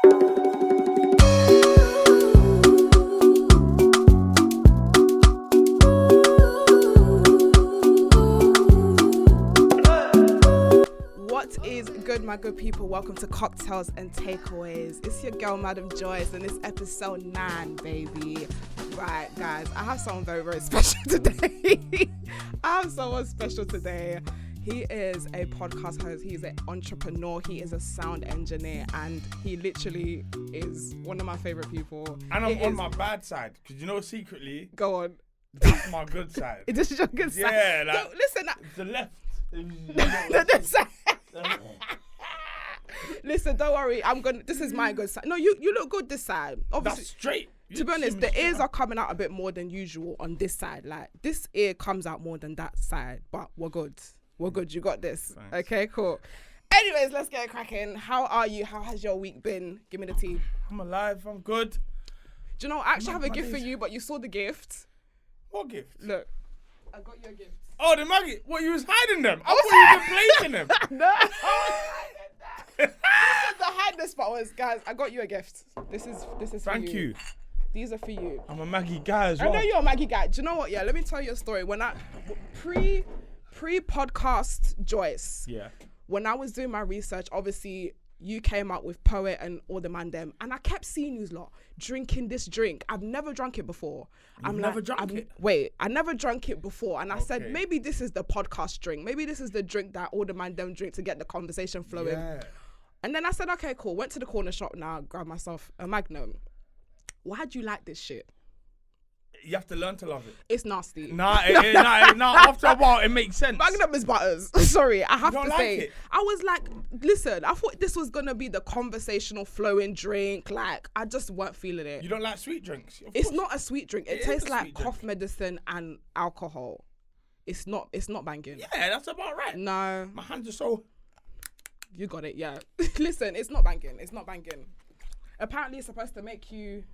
My good people, welcome to Cocktails and Takeaways. It's your girl Madam Joyce, and it's episode 9, baby. Right, guys, I have someone very, very special today. I have someone special today. He is a podcast host, he's an entrepreneur, he is a sound engineer, and he literally is one of my favorite people. And I'm on my bad side, because you know secretly, go on, that's my good side. This is your good side. Yeah, like, so, listen, the left. the side. Listen, don't worry. This is my good side. No, you look good this side. Obviously, that's straight. To be honest, the ears are coming out a bit more than usual on this side. Like, this ear comes out more than that side, but we're good. We're good. You got this. Thanks. Okay, cool. Anyways, let's get cracking. How are you? How has your week been? Give me the tea. I'm alive. I'm good. Do you know, I actually have a gift for you, but you saw the gift. What gift? Look, I got you a gift. Oh, the Maggie. What, you was hiding them? I thought you were placing them. No. The hardest part was, guys, I got you a gift. This is for you. Thank you. These are for you. I'm a Maggie guy as well. I know you're a Maggie guy. Do you know what? Yeah, let me tell you a story. When I pre-podcast Joyce. Yeah. When I was doing my research, obviously you came out with Poet and all the man them, and I kept seeing you lot drinking this drink. I've never drunk it before. I've never drunk it. Wait, I never drank it before, and I said maybe this is the podcast drink. Maybe this is the drink that all the man them drink to get the conversation flowing. Yeah. And then I said, okay, cool. Went to the corner shop now, grabbed myself a Magnum. Why do you like this shit? You have to learn to love it. It's nasty. Nah, after a while, it makes sense. Magnum is butters. Sorry, I have to say. It? I was like, listen, I thought this was going to be the conversational flowing drink. Like, I just weren't feeling it. You don't like sweet drinks? It's not a sweet drink. It tastes like cough medicine and alcohol. It's not banging. Yeah, that's about right. No. My hands are so... You got it, yeah. Listen, it's not banging. It's not banging. Apparently, it's supposed to make you...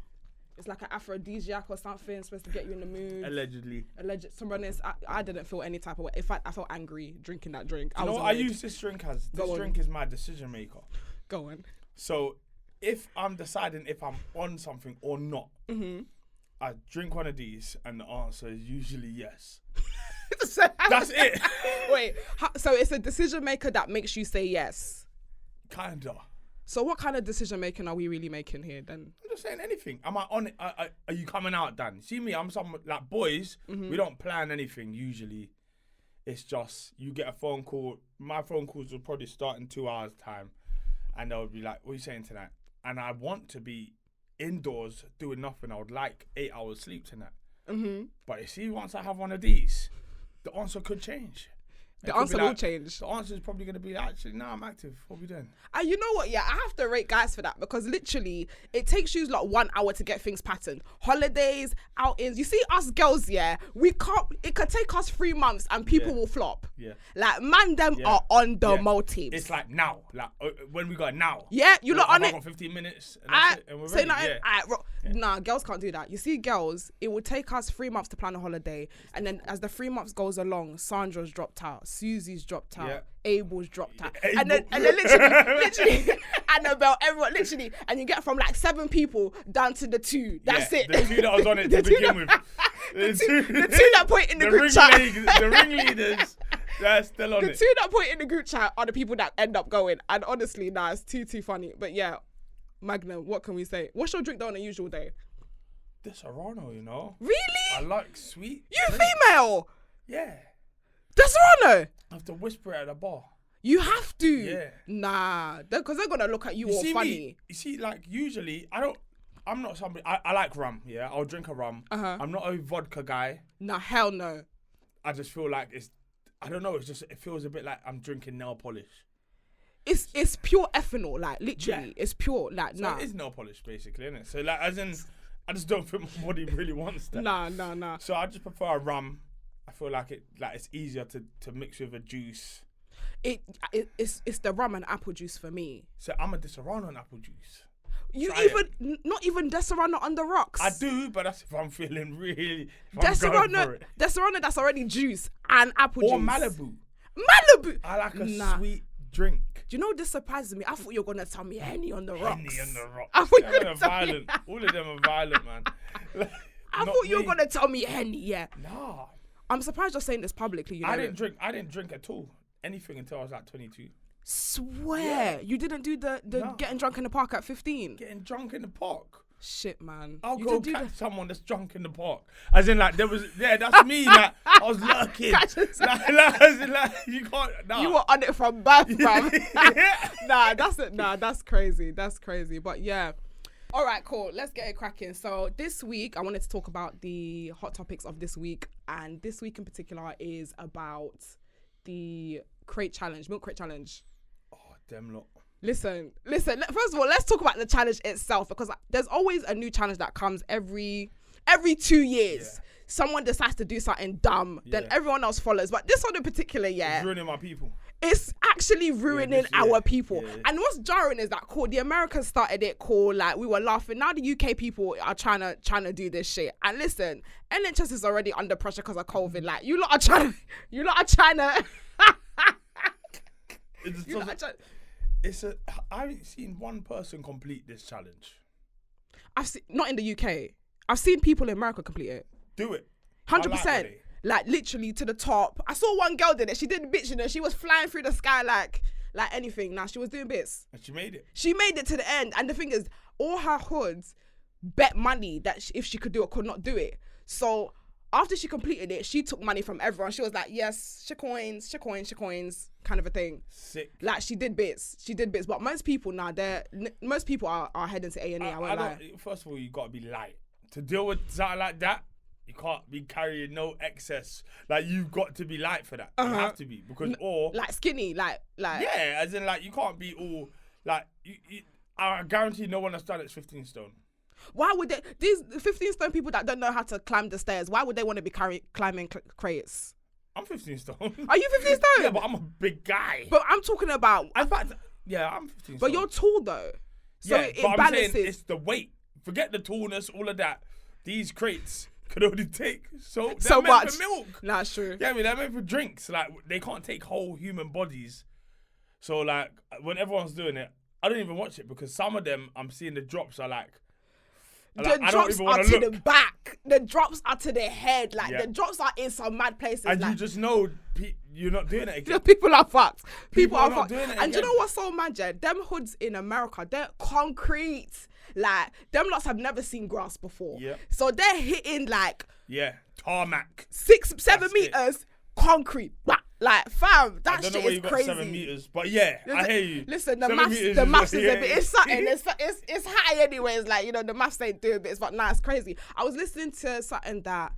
It's like an aphrodisiac or something. It's supposed to get you in the mood. Allegedly. To be honest, I didn't feel any type of way. In fact, I felt angry drinking that drink. You know what I use this drink as? This drink is my decision maker. Go on. So, if I'm deciding if I'm on something or not, I drink one of these and the answer is usually yes. That's it. Wait, so it's a decision maker that makes you say yes? Kinda. So what kind of decision making are we really making here then? I'm just saying anything. Am I on it? Are you coming out, Dan? See me, I'm someone like boys, we don't plan anything usually. It's just, you get a phone call. My phone calls will probably start in 2 hours time. And they'll be like, what are you saying tonight? And I want to be indoors doing nothing. I would like 8 hours sleep tonight. But you see, once I have one of these, the answer could change. The answer will change. The answer is probably going to be, actually, no, I'm active. What are we doing? And you know what? Yeah, I have to rate guys for that, because literally it takes you like 1 hour to get things patterned. Holidays, outings. You see us girls, yeah, it could take us 3 months and people will flop. Yeah. Like, man, them are on the motives. It's like now. Like, when we got now. Yeah, you lot on it. I've got 15 minutes and that's it, and we're ready. Nah, girls can't do that. You see, girls, it would take us 3 months to plan a holiday. And then as the 3 months goes along, Sandra's dropped out. Susie's dropped out, Abel's dropped out, and then literally Annabelle, everyone literally, and you get from like 7 people down to the 2. That's it. The 2 that was on it to begin with. The two that put in the group chat. The ringleaders, they're still on it. The 2 that put in the group chat are the people that end up going. And honestly, nah, it's too funny. But yeah, Magnum, what can we say? What's your drink though on a usual day? The Serrano, you know. Really? I like sweet. You female? Yeah. The Serrano? I have to whisper it at the bar. You have to? Yeah. Nah, because they're going to look at you all funny. You see, like, usually, I'm not somebody, I like rum, yeah? I'll drink a rum. I'm not a vodka guy. Nah, hell no. I just feel like I don't know, it feels a bit like I'm drinking nail polish. It's pure ethanol, like, literally. Yeah. It's pure, like, so it is nail polish, basically, isn't it? So, like, as in, I just don't think my body really wants that. Nah. So I just prefer a rum. I feel like it's easier to mix with a juice. It's the rum and apple juice for me. So I'm a Serrano and apple juice. Not even Serrano on the rocks. I do, but that's if I'm feeling really. Serrano that's already juice and apple juice. Or Malibu. Malibu. I like a sweet, drink. Do you know this surprises me? I thought you were gonna tell me Henny on the rocks. Henny on the rocks. I thought you were Them gonna are tell me. violent. All of them are violent, man. I thought you were gonna tell me Henny. Yeah. Nah. I'm surprised you're saying this publicly. You know? I didn't drink at all. Anything until I was like 22. Swear, you didn't do the No. getting drunk in the park at 15. Getting drunk in the park. Shit, man. I'll You go did do catch someone that's drunk in the park. As in, like, that's me. Like, I was lurking. As in, like, you can't. Nah. You were on it from birth, fam. Nah, that's it. Nah, that's crazy. That's crazy. But yeah. All right, cool. Let's get it cracking. So this week, I wanted to talk about the hot topics of this week. And this week in particular is about the crate challenge, milk crate challenge. Oh, damn lot. Listen. First of all, let's talk about the challenge itself, because there's always a new challenge that comes every 2 years. Yeah. Someone decides to do something dumb, then everyone else follows. But this one in particular, It's ruining my people. it's actually ruining our people. Yeah. And what's jarring is that the Americans started it like we were laughing. Now the UK people are trying to do this shit. And listen, NHS is already under pressure because of COVID. Like you lot are trying to. I haven't seen one person complete this challenge. I've seen, not in the UK. I've seen people in America complete it. Do it. 100%. Like literally to the top. I saw one girl did it. She did bitch, you know. She was flying through the sky like anything. Now she was doing bits. And she made it. She made it to the end. And the thing is, all her hoods bet money that if she could do it, could not do it. So after she completed it, she took money from everyone. She was like, yes, she coins, kind of a thing. Sick. Like she did bits. But most people now, most people are heading to A&E. I won't lie. First of all, you got to be light. To deal with something like that, you can't be carrying no excess. Like, you've got to be light for that. You have to be. Because, like skinny, like. Yeah, as in, like, you can't be all, like, I guarantee no one has done it's 15 stone. Why would they, these 15 stone people that don't know how to climb the stairs, why would they want to be climbing crates? I'm 15 stone. Are you 15 stone? Yeah, but I'm a big guy. But I'm talking about. In fact, yeah, I'm 15 stone. But you're tall though. So yeah, it but balances. I'm saying it's the weight. Forget the tallness, all of that. These crates could only take so much meant for milk. Nah, it's true. Yeah, I mean, they're meant for drinks. Like, they can't take whole human bodies. So, like, when everyone's doing it, I don't even watch it because some of them, I'm seeing the drops are like, the drops are to the back. The drops are to the head. Like, the drops are in some mad places. And like, you just know you're not doing it again. People are fucked. People are not fucked. doing it And do you again. know what's so mad, Jed? Them hoods in America, they're concrete. Like, them lots have never seen grass before. Yeah. So they're hitting like tarmac. 6-7 meters concrete. Like, fam, that shit is crazy. 7 meters, but yeah, I hear you. Listen, the 7 maths meters is a bit. It's something. It's high anyways. Like, you know, the maths ain't doing bits, but nah, it's crazy. I was listening to something that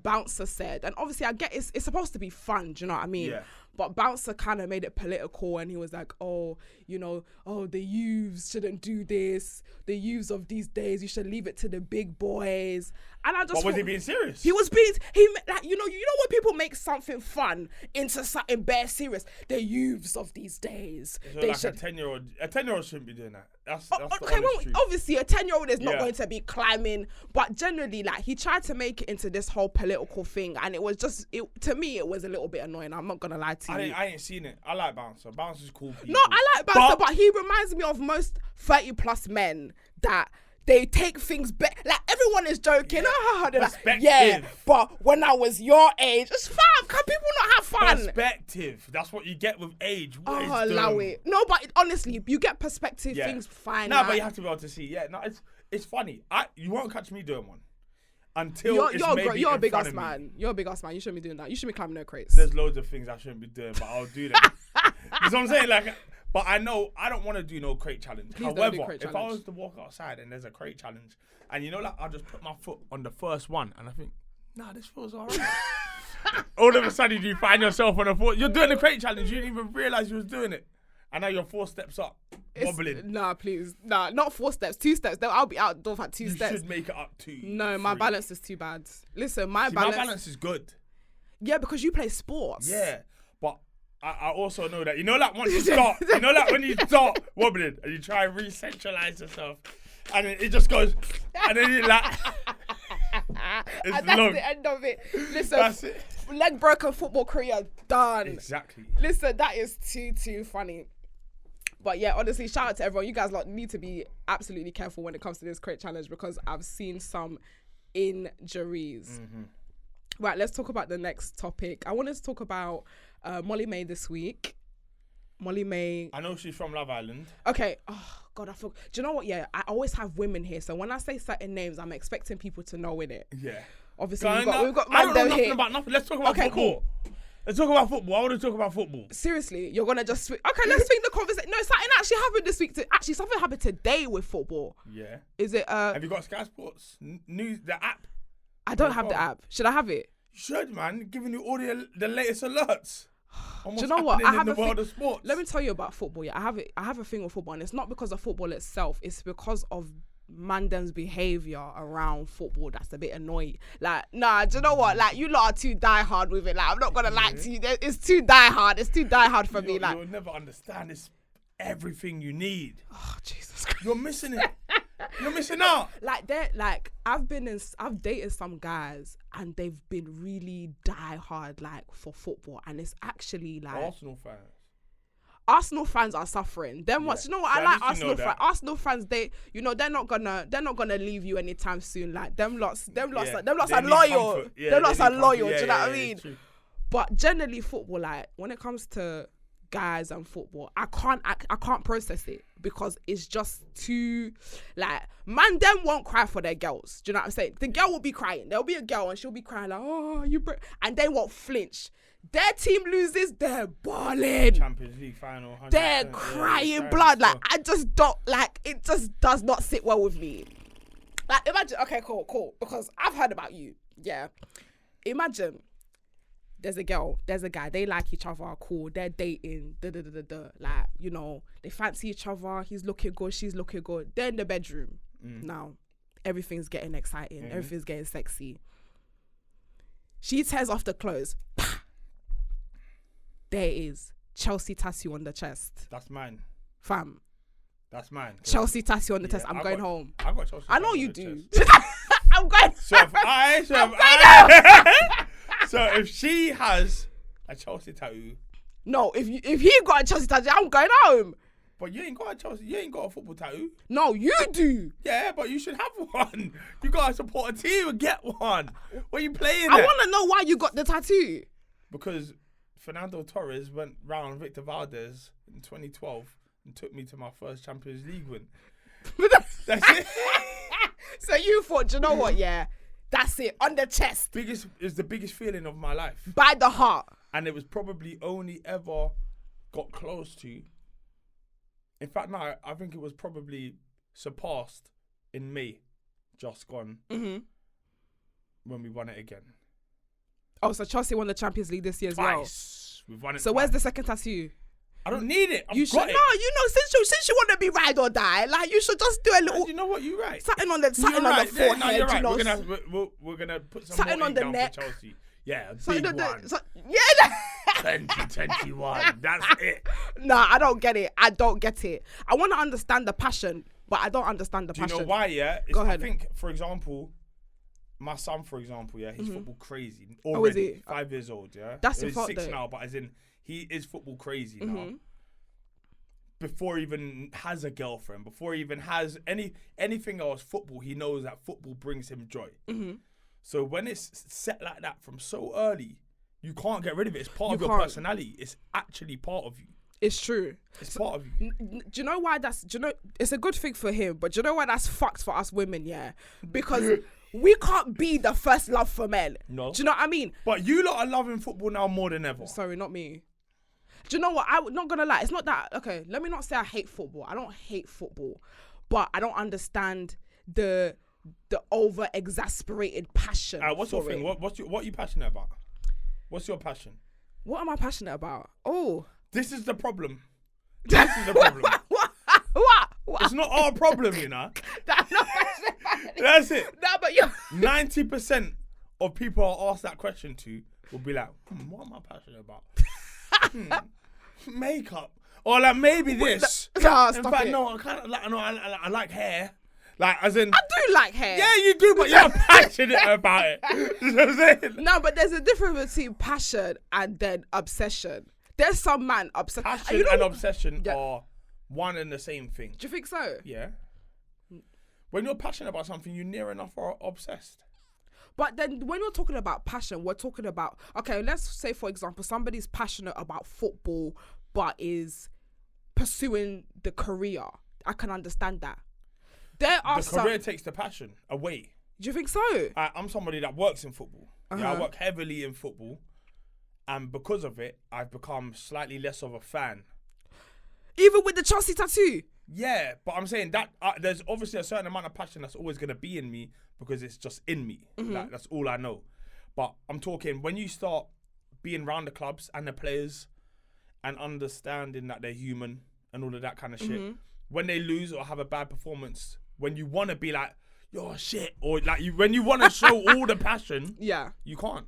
Bouncer said, and obviously I get it's supposed to be fun. Do you know what I mean? Yeah. But Bouncer kind of made it political, and he was like, "Oh, you know, the youths shouldn't do this. The youths of these days, you should leave it to the big boys." And I just But was he being serious? He like, you know when people make something fun into something bare serious. The youths of these days, So they like should. a 10-year-old shouldn't be doing that. That's Okay, the well, honest truth. obviously a 10-year-old is not Yeah. going to be climbing, but generally, like, he tried to make it into this whole political thing, and it was just, to me, it was a little bit annoying. I'm not gonna lie to you. I ain't seen it. I like Bouncer. Bouncer's cool people. No, I like Bouncer, but he reminds me of most 30+ men that they take things back. Like, everyone is joking. They're like, yeah, but when I was your age, it's fun. Can people not have fun? Perspective. That's what you get with age. Allow it. No, but honestly, you get perspective. Yeah. Things fine. No, but you have to be able to see. Yeah, no, it's funny. You won't catch me doing one until you're a big ass man. You're a big ass man. You shouldn't be doing that. You should be climbing no crates. There's loads of things I shouldn't be doing, but I'll do them. That's what I'm saying. Like, but I know I don't want to do no crate challenge. Please don't However, do crate if I challenge. was to walk outside and there's a crate challenge, and you know, like, I'll just put my foot on the first one, and I think, nah, this feels alright. All of a sudden, you find yourself on a foot. You're doing the crate challenge. You didn't even realize you was doing it, and now you're 4 steps up, wobbling. Nah, please. Nah, not 4 steps, 2 steps. I'll be outdoors at 2 steps. You should make it up to. No, my 3. balance is too bad. Listen, my See, balance. my balance is good. Yeah, because you play sports. Yeah, but I also know that, you know, like, once you start, you know, like, when you start wobbling and you try and re-centralize yourself, and it just goes, and then you like, And that's long. the end of it. Listen, That's it. leg broken football career done. Exactly. Listen, that is too funny. But yeah, honestly, shout out to everyone. You guys need to be absolutely careful when it comes to this crate challenge because I've seen some injuries. Right, let's talk about the next topic. I wanted to talk about Molly May this week. Molly May. I know she's from Love Island. Okay. Oh God, I forgot. Do you know what? Yeah, I always have women here, so when I say certain names, I'm expecting people to know in it. Yeah. Obviously, we've got I don't know Mando nothing here. about nothing. Let's talk about football. Cool. Let's talk about football. I want to talk about football. Seriously, you're gonna just okay? Let's swing the conversation. No, something actually happened this week. Actually, something happened today with football. Yeah. Is it? Have you got Sky Sports news? The app? I don't have the app. Should I have it? You should, man. Giving you all the latest alerts. Do you know what? I have in a the world thing. of sports. Let me tell you about football. Yeah, I have a thing with football, and it's not because of football itself. It's because of Mandem's behaviour around football that's a bit annoying. Like, nah, do you know what? Like, you lot are too diehard with it. Like, I'm not gonna lie to you. It's too diehard. It's too diehard for me. Like, you'll never understand. It's everything you need. Oh, Jesus Christ. You're missing it. You're missing out. I've dated some guys and they've been really diehard like for football, and it's actually like Arsenal fans are suffering. Them ones, you know what? I like Arsenal fans. Arsenal fans, they're not gonna leave you anytime soon. Like them lots are loyal. Them lots are loyal. Do you know what I mean? But generally, football, like when it comes to guys and football, I can't process it because it's just too like them won't cry for their girls. Do you know what I'm saying? The girl will be crying. There'll be a girl and she'll be crying like, oh, and they won't flinch. Their team loses, they're balling. Champions League final. They're crying blood. Like, I just don't like it. Just does not sit well with me. Like, imagine. Okay, cool. Because I've heard about you. Yeah. Imagine. There's a girl, there's a guy, they like each other, cool, they're dating, like, you know, they fancy each other, he's looking good, she's looking good. They're in the bedroom. Now, everything's getting exciting, everything's getting sexy. She tears off the clothes. There it is. Chelsea tattoo on the chest. That's mine. Fam. That's mine. Chelsea tattoo on the chest. I'm going home. I got Chelsea. I know you do. I'm going So if she has a Chelsea tattoo. No, if he got a Chelsea tattoo, I'm going home. But you ain't got a Chelsea. You ain't got a football tattoo. No, you do. Yeah, but you should have one. You gotta support a team and get one. What are you playing? I want to know why you got the tattoo. Because Fernando Torres went round Victor Valdez in 2012 and took me to my first Champions League win. That's it. So you thought, you know what? Yeah. That's it, on the chest. Is the biggest feeling of my life. By the heart. And it was probably only ever got close to. In fact, no, I think it was probably surpassed in May, just gone, when we won it again. Oh, so Chelsea won the Champions League this year as well. We've won it. So where's the second tattoo? I don't need it. You should. No, you know, since you want to be ride or die, like you should just do a little. You know what? You're right. Something on the forehead. Yeah, no, you're right. You know, we're gonna put some something more on the down neck. for Chelsea. Yeah, a something big one. 2021. That's it. Nah, I don't get it. I don't get it. I want to understand the passion, but I don't understand the passion. Do you know why? Yeah. Go ahead. I think, for example, my son, for example, yeah, he's football crazy already. Oh, is he? 5 years old. Yeah. That's he's fault, 6 though. now, but as in he is football crazy now. Before he even has a girlfriend, before he even has anything else, football, he knows that football brings him joy. So when it's set like that from so early, you can't get rid of it. It's part of your personality. It's actually part of you. It's true. It's part of you. Do you know why it's a good thing for him, but do you know why that's fucked for us women, yeah? Because we can't be the first love for men. No. Do you know what I mean? But you lot are loving football now more than ever. Sorry, not me. Do you know what? I'm not gonna lie. It's not that. Okay, let me not say I hate football. I don't hate football, but I don't understand the over exasperated passion. What's your thing? What are you passionate about? What's your passion? What am I passionate about? Oh, this is the problem. This is the problem. What? It's not our problem, you know. I'm not passionate about it. That's it. No, but you. 90% of people I ask that question to will be like, what am I passionate about? Makeup, or like maybe this. No, in fact, no, I kind of like. No, I like hair. Like, as in... I do like hair. Yeah, you do, but you're not passionate about it. You know what I'm saying? No, but there's a difference between passion and then obsession. There's some man obsessed. Passion and obsession are one and the same thing. Do you think so? Yeah. When you're passionate about something, you near enough are obsessed. But then when we're talking about passion, we're talking about, okay, let's say, for example, somebody's passionate about football but is pursuing the career. I can understand that. There are the career takes the passion away. Do you think so? I'm somebody that works in football. Uh-huh. Yeah, I work heavily in football. And because of it, I've become slightly less of a fan. Even with the Chelsea tattoo? Yeah, but I'm saying that there's obviously a certain amount of passion that's always going to be in me because it's just in me. Like, that's all I know. But I'm talking, when you start being around the clubs and the players and understanding that they're human and all of that kind of shit, when they lose or have a bad performance, when you want to be like, yo, shit, or like when you want to show all the passion, you can't.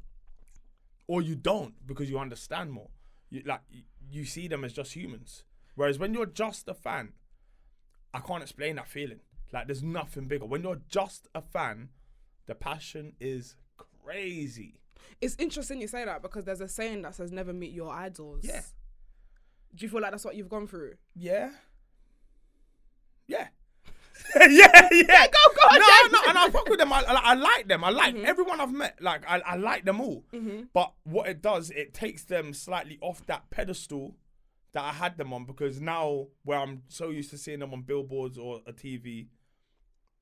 Or you don't because you understand more. You see them as just humans. Whereas when you're just a fan, I can't explain that feeling. Like, there's nothing bigger. When you're just a fan, the passion is crazy. It's interesting you say that because there's a saying that says never meet your idols. Yeah. Do you feel like that's what you've gone through? Yeah. Yeah. yeah. Go on. No, and I fuck with them. I like them. I like everyone I've met. Like, I like them all. But what it does, it takes them slightly off that pedestal that I had them on, because now where I'm so used to seeing them on billboards or a TV,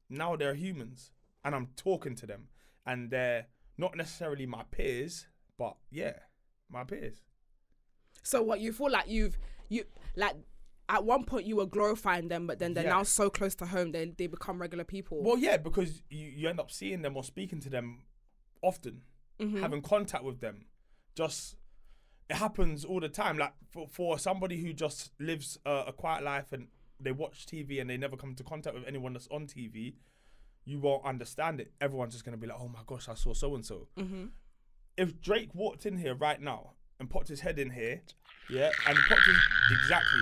now they're humans and I'm talking to them and they're not necessarily my peers, but yeah, my peers. So what, you feel like you like at one point you were glorifying them, but then they're now so close to home, they become regular people. Well, yeah, because you end up seeing them or speaking to them often, having contact with them. It happens all the time. Like for somebody who just lives a quiet life and they watch TV and they never come into contact with anyone that's on TV, you won't understand it. Everyone's just going to be like, oh my gosh, I saw so-and-so. If Drake walked in here right now and popped his head in here, and popped his... Exactly.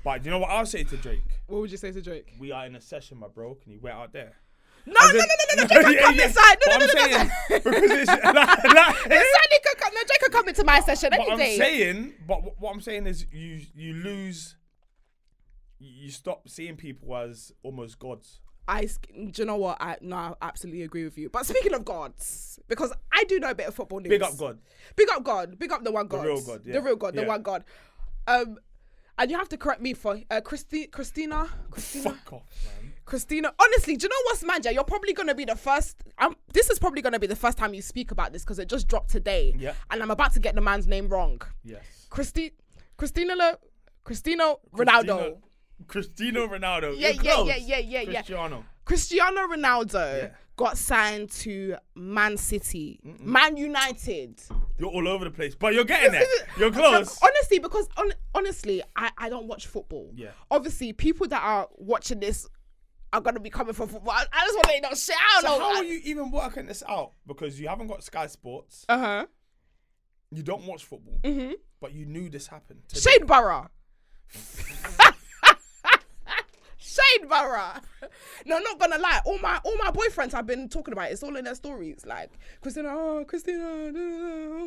But you know what I'll say to Drake? What would you say to Drake? We are in a session, my bro. Can you wait out there? No, Drake come inside. No. Because it's Drake can come into my session any day. What I'm saying is you stop seeing people as almost gods. Do you know what? I absolutely agree with you. But speaking of gods, because I do know a bit of football news. Big up God. Big up God. Big up the one God. The real God. Yeah. The real God. The one God. And you have to correct me for Christina. Fuck off, man. Christina, honestly, do you know what's mad? You're probably going to be the first. This is probably going to be the first time you speak about this because it just dropped today. Yeah. And I'm about to get the man's name wrong. Yes. Cristiano Ronaldo. Cristiano Ronaldo. Yeah. Cristiano Ronaldo got signed to Man City. Man United. You're all over the place, but you're getting there. You're close. Honestly, because honestly, I don't watch football. Yeah. Obviously, people that are watching this are going to be coming from football. I just want to know shit. I don't know. How are you even working this out? Because you haven't got Sky Sports. You don't watch football. But you knew this happened. Shade Borough. Shade Borough. No, not gonna lie. All my boyfriends have been talking about it. It's all in their stories. Like Christina, oh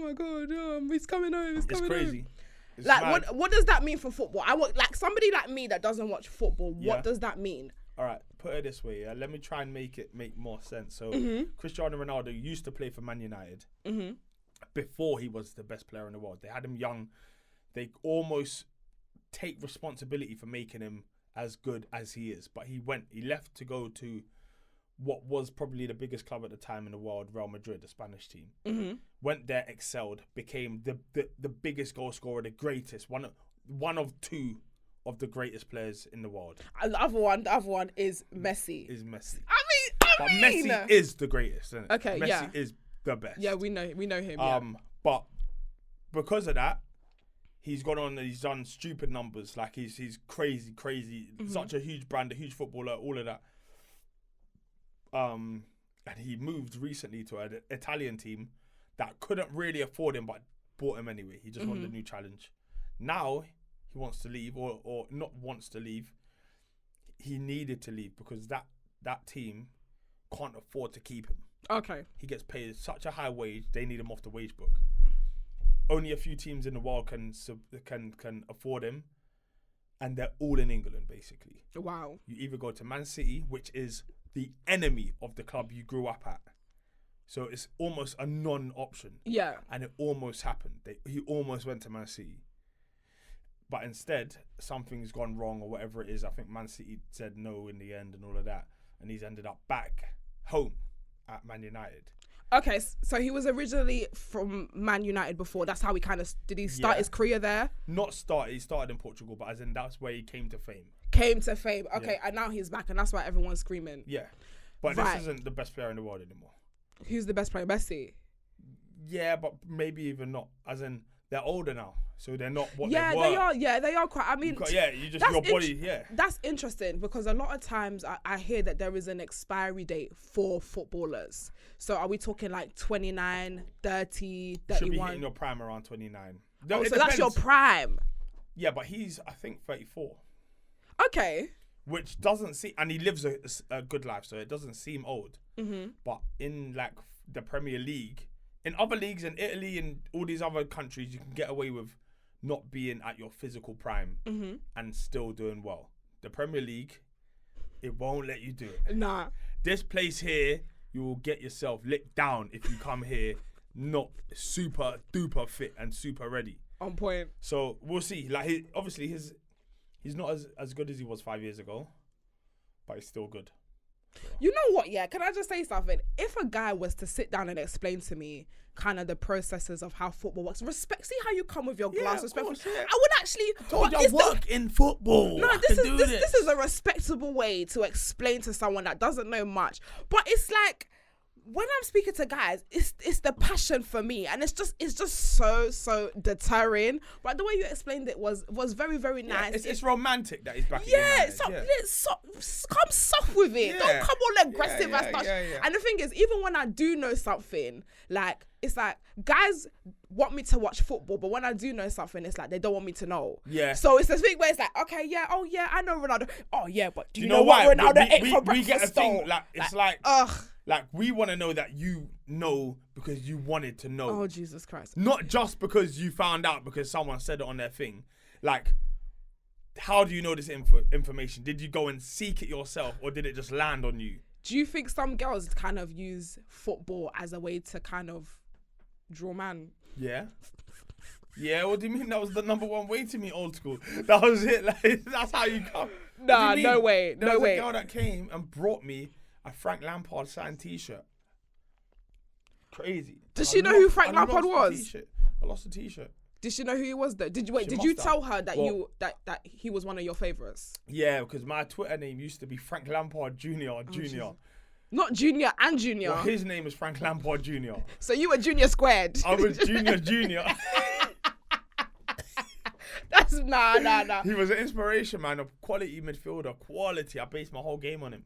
my God, he's coming home. It's crazy. Home. Like what does that mean for football? Like somebody like me that doesn't watch football. What does that mean? All right, put it this way. Let me try and make more sense. So Cristiano Ronaldo used to play for Man United before he was the best player in the world. They had him young. They almost take responsibility for making him as good as he is, but he left to go to what was probably the biggest club at the time in the world, Real Madrid, the Spanish team. Went there, excelled, became the biggest goal scorer, the greatest, one of two of the greatest players in the world. And the other one is Messi. But Messi is the greatest, isn't it? Okay, Messi is the best. Yeah, we know him. But because of that, he's gone on and he's done stupid numbers. Like he's crazy. Such a huge brand, a huge footballer, all of that. And he moved recently to an Italian team that couldn't really afford him, but bought him anyway. He just wanted a new challenge. Now he wants to leave, or not wants to leave. He needed to leave because that that team can't afford to keep him. Okay. He gets paid such a high wage, they need him off the wage book. Only a few teams in the world can afford him, and they're all in England, basically. Wow. You either go to Man City, which is the enemy of the club you grew up at. So it's almost a non-option. Yeah. And it almost happened. He almost went to Man City. But instead, something's gone wrong or whatever it is. I think Man City said no in the end and all of that. And he's ended up back home at Man United. Okay, so he was originally from Man United before. That's how he did he start his career there? Not start. He started in Portugal, but as in that's where he came to fame. Okay, and now he's back, and that's why everyone's screaming. Yeah. But this isn't the best player in the world anymore. Who's the best player? Messi? Yeah, but maybe even not. As in, they're older now, so they're not what they were. They are quite. I mean, you just your body. That's interesting because a lot of times I hear that there is an expiry date for footballers. So are we talking like 29, 30, 31? Should be hitting your prime around 29. So that's your prime. Yeah, but he's I think 34. Okay. Which doesn't seem, and he lives a good life, so it doesn't seem old. Mm-hmm. But in like the Premier League, in other leagues in Italy and all these other countries, you can get away with not being at your physical prime and still doing well. The Premier League, it won't let you do it. Nah. This place here, you will get yourself licked down if you come here not super duper fit and super ready. On point. So we'll see. Like he's not as good as he was 5 years ago, but he's still good. So. You know what? Yeah, can I just say something? If a guy was to sit down and explain to me kind of the processes of how football works, see how you come with your glass respect. I would actually work in football. No, this is a respectable way to explain to someone that doesn't know much. But it's like, when I'm speaking to guys, it's the passion for me, and it's just so deterring. But the way you explained it was very, very nice. It's romantic that he's back. Come soft with it. Yeah. Don't come all aggressive as such. Yeah. And the thing is, even when I do know something, like it's like guys want me to watch football, but when I do know something, it's like they don't want me to know. Yeah. So it's the thing where it's like, okay, yeah, oh yeah, I know Ronaldo. Oh yeah, but do you know what Ronaldo ate for breakfast? We get a thing like it's like Like, we want to know that you know because you wanted to know. Oh, Jesus Christ. Not just because you found out because someone said it on their thing. Like, how do you know this information? Did you go and seek it yourself or did it just land on you? Do you think some girls kind of use football as a way to kind of draw man? Yeah. Yeah, what do you mean? That was the number one way to meet old school. That was it. Like, that's how you come. Nah, no way. There was a girl that came and brought me a Frank Lampard signed T-shirt. Crazy. Does she know who Frank Lampard was? I lost the T-shirt. Did she know who he was though? Did you tell her that that he was one of your favourites? Yeah, because my Twitter name used to be Frank Lampard Jr. Not Junior and Junior. Well, his name is Frank Lampard Jr. So you were Junior squared. I was Junior. That's nah. He was an inspiration, man. A quality midfielder. Quality. I based my whole game on him.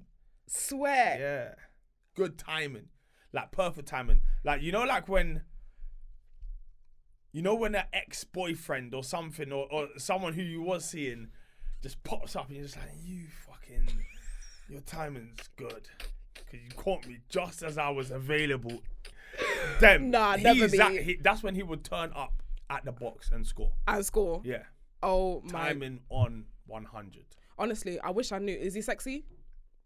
Swear. Yeah. Good timing. Like, perfect timing. Like, like when an ex-boyfriend or something or someone who you was seeing just pops up and you're just like, your timing's good. Because you caught me just as I was available. That's when he would turn up at the box and score. Yeah. Oh, my. Timing on 100. Honestly, I wish I knew. Is he sexy?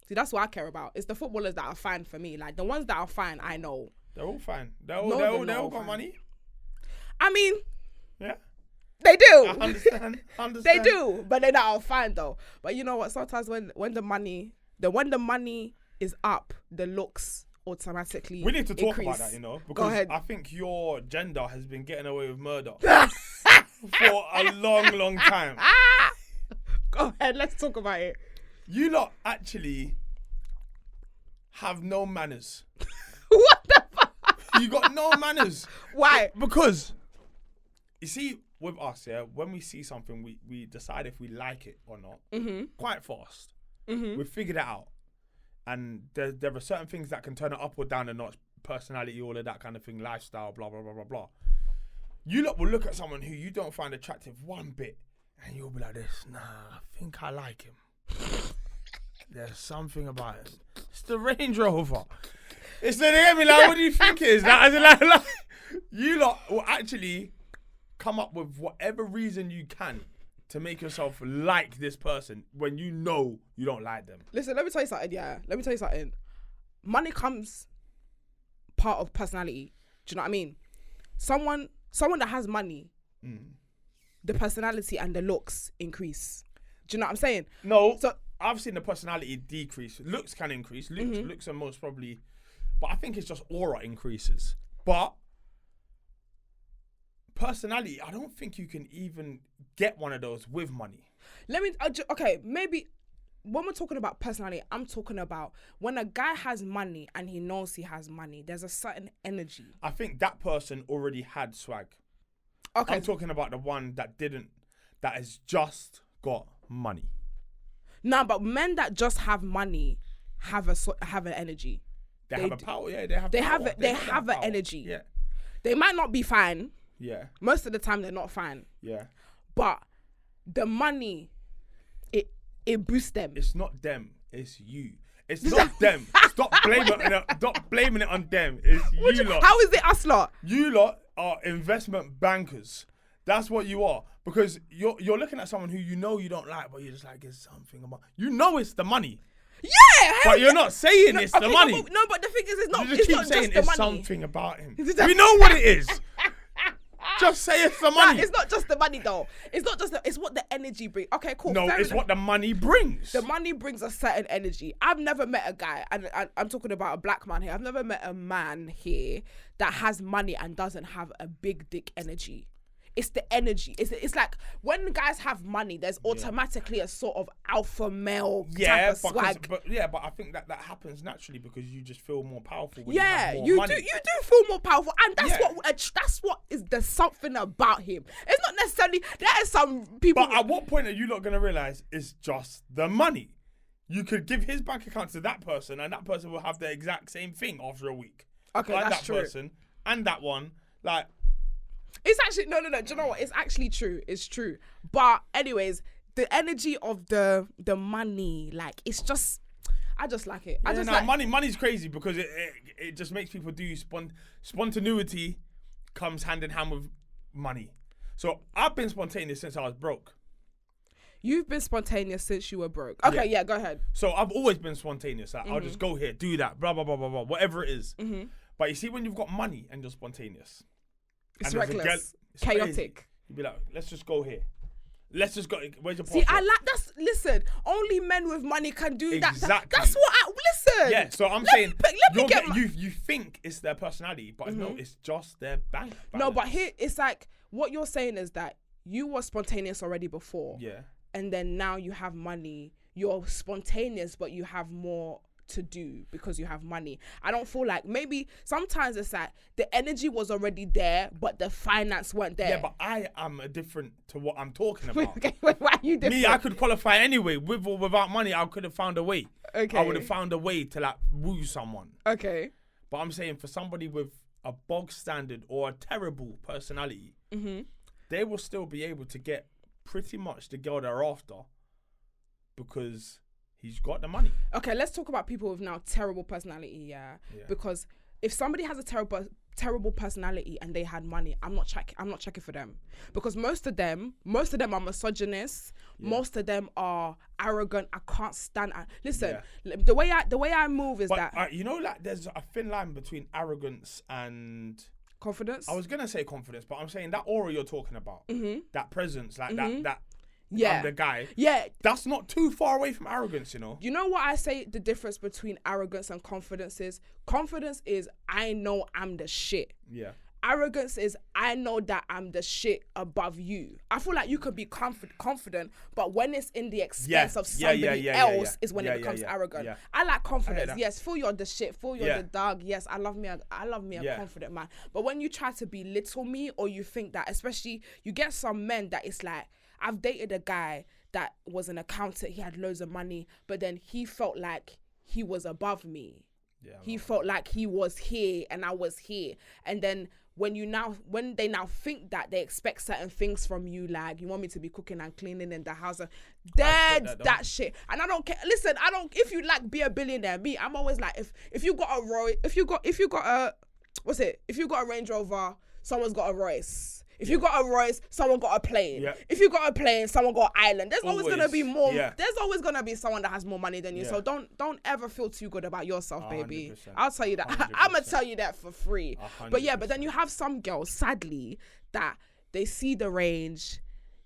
See, that's what I care about. It's the footballers that are fine for me. Like, the ones that are fine, I know. They're all fine. They all got money. I mean... Yeah. They do. I understand. They do. But they're not all fine, though. But you know what? Sometimes when the money is up, the looks automatically We need to talk increase. about that, because Go ahead. I think your gender has been getting away with murder for a long time. Go ahead. Let's talk about it. You lot actually have no manners. What the fuck? You got no manners. Why? Because, you see, with us, when we see something, we decide if we like it or not quite fast. We figured it out. And there are certain things that can turn it up or down a notch, personality, all of that kind of thing, lifestyle, blah, blah, blah, blah, blah. You lot will look at someone who you don't find attractive one bit, and you'll be like this, nah, I think I like him. There's something about him. It's the Range Rover. It's the name. Like, what do you think it is? Like, you lot will actually come up with whatever reason you can to make yourself like this person when you know you don't like them. Listen, let me tell you something. Yeah, let me tell you something. Money comes part of personality. Do you know what I mean? Someone that has money, the personality and the looks increase. Do you know what I'm saying? No. So I've seen the personality decrease. Looks can increase. Looks are most probably, but I think it's just aura increases. But personality, I don't think you can even get one of those with money. Okay, maybe when we're talking about personality, I'm talking about when a guy has money and he knows he has money, there's a certain energy. I think that person already had swag. Okay. I'm talking about the one that has just got money. No, but men that just have money have an energy. They have a power. Yeah, they have an energy. Yeah. They might not be fine. Yeah. Most of the time they're not fine. Yeah. But the money, it boosts them. It's not them. It's you. It's not them. Stop blaming it on them. It's you lot. How is it us lot? You lot are investment bankers. That's what you are. Because you're looking at someone who you know you don't like, but you're just like, it's something about. You know it's the money. Yeah. But you're not saying it's the money. No, but the thing is, it's not. You just keep not saying just it's the money. something about him. We know what it is. Just say it's the money. Nah, it's not just the money though. It's not just. It's what the energy brings. Okay, cool. No, it's what the money brings. The money brings a certain energy. I've never met a guy, and I'm talking about a black man here. I've never met a man here that has money and doesn't have a big dick energy. It's the energy. It's like when guys have money, there's automatically a sort of alpha male type of swag. But I think that happens naturally because you just feel more powerful when you have more do. money. You do feel more powerful, and that's what is the something about him. It's not necessarily there are some people. But at what point are you not gonna realize it's just the money? You could give his bank account to that person, and that person will have the exact same thing after a week. Okay, like that's that true. Person and that one, like. It's actually no. Do you know what? It's actually true. It's true. But anyways, the energy of the money, like it's just, I just like it. Money's crazy because it just makes people do spontaneity comes hand in hand with money. So I've been spontaneous since I was broke. You've been spontaneous since you were broke. Okay, yeah, go ahead. So I've always been spontaneous. Like, I'll just go here, do that, blah blah blah blah blah, whatever it is. But you see, when you've got money and you're spontaneous. It's reckless, chaotic. Crazy. You'd be like, let's just go here. Let's just go. Where's your passport? See, I like that's. Listen, only men with money can do that. Exactly. That's what I listen. Yeah. So I'm saying, you think it's their personality, but no, it's just their bank balance. No, but here it's like what you're saying is that you were spontaneous already before. Yeah. And then now you have money. You're spontaneous, but you have more to do because you have money. I don't feel like maybe sometimes it's like the energy was already there but the finance weren't there. Yeah, but I am different to what I'm talking about. Okay, why are you different? Me, I could qualify anyway. With or without money, I could have found a way. Okay. I would have found a way to like woo someone. Okay. But I'm saying for somebody with a bog standard or a terrible personality, they will still be able to get pretty much the girl they're after because he's got the money. Okay, let's talk about people with now terrible personality, yeah. Because if somebody has a terrible personality and they had money, I'm not checking for them. Because most of them are misogynist, most of them are arrogant. I can't stand listen, the way I move is that you know, like there's a thin line between arrogance and confidence. I was gonna say confidence, but I'm saying that aura you're talking about, that presence, like that I'm the guy. Yeah. That's not too far away from arrogance, you know? You know what I say the difference between arrogance and confidence is? Confidence is, I know I'm the shit. Yeah. Arrogance is, I know that I'm the shit above you. I feel like you can be confident, but when it's in the expense of somebody else is when it becomes arrogant. Yeah. I like confidence. Yes, feel you're the shit. Feel you're the dog. Yes, I love me a confident man. But when you try to belittle me or you think that, especially, you get some men that it's like, I've dated a guy that was an accountant. He had loads of money, but then he felt like he was above me. Yeah, he felt like he was here and I was here. And then when they now think that they expect certain things from you, like you want me to be cooking and cleaning in the house, that shit. And I don't care. Listen, if you like be a billionaire, I'm always like, if you got a Range Rover, someone's got a Royce. If you got a Royce, someone got a plane. Yeah. If you got a plane, someone got an island. There's always gonna be more. Yeah. There's always gonna be someone that has more money than you. Yeah. So don't ever feel too good about yourself, baby. 100%. I'll tell you that. I'm gonna tell you that for free. 100%. But then you have some girls, sadly, that they see the range,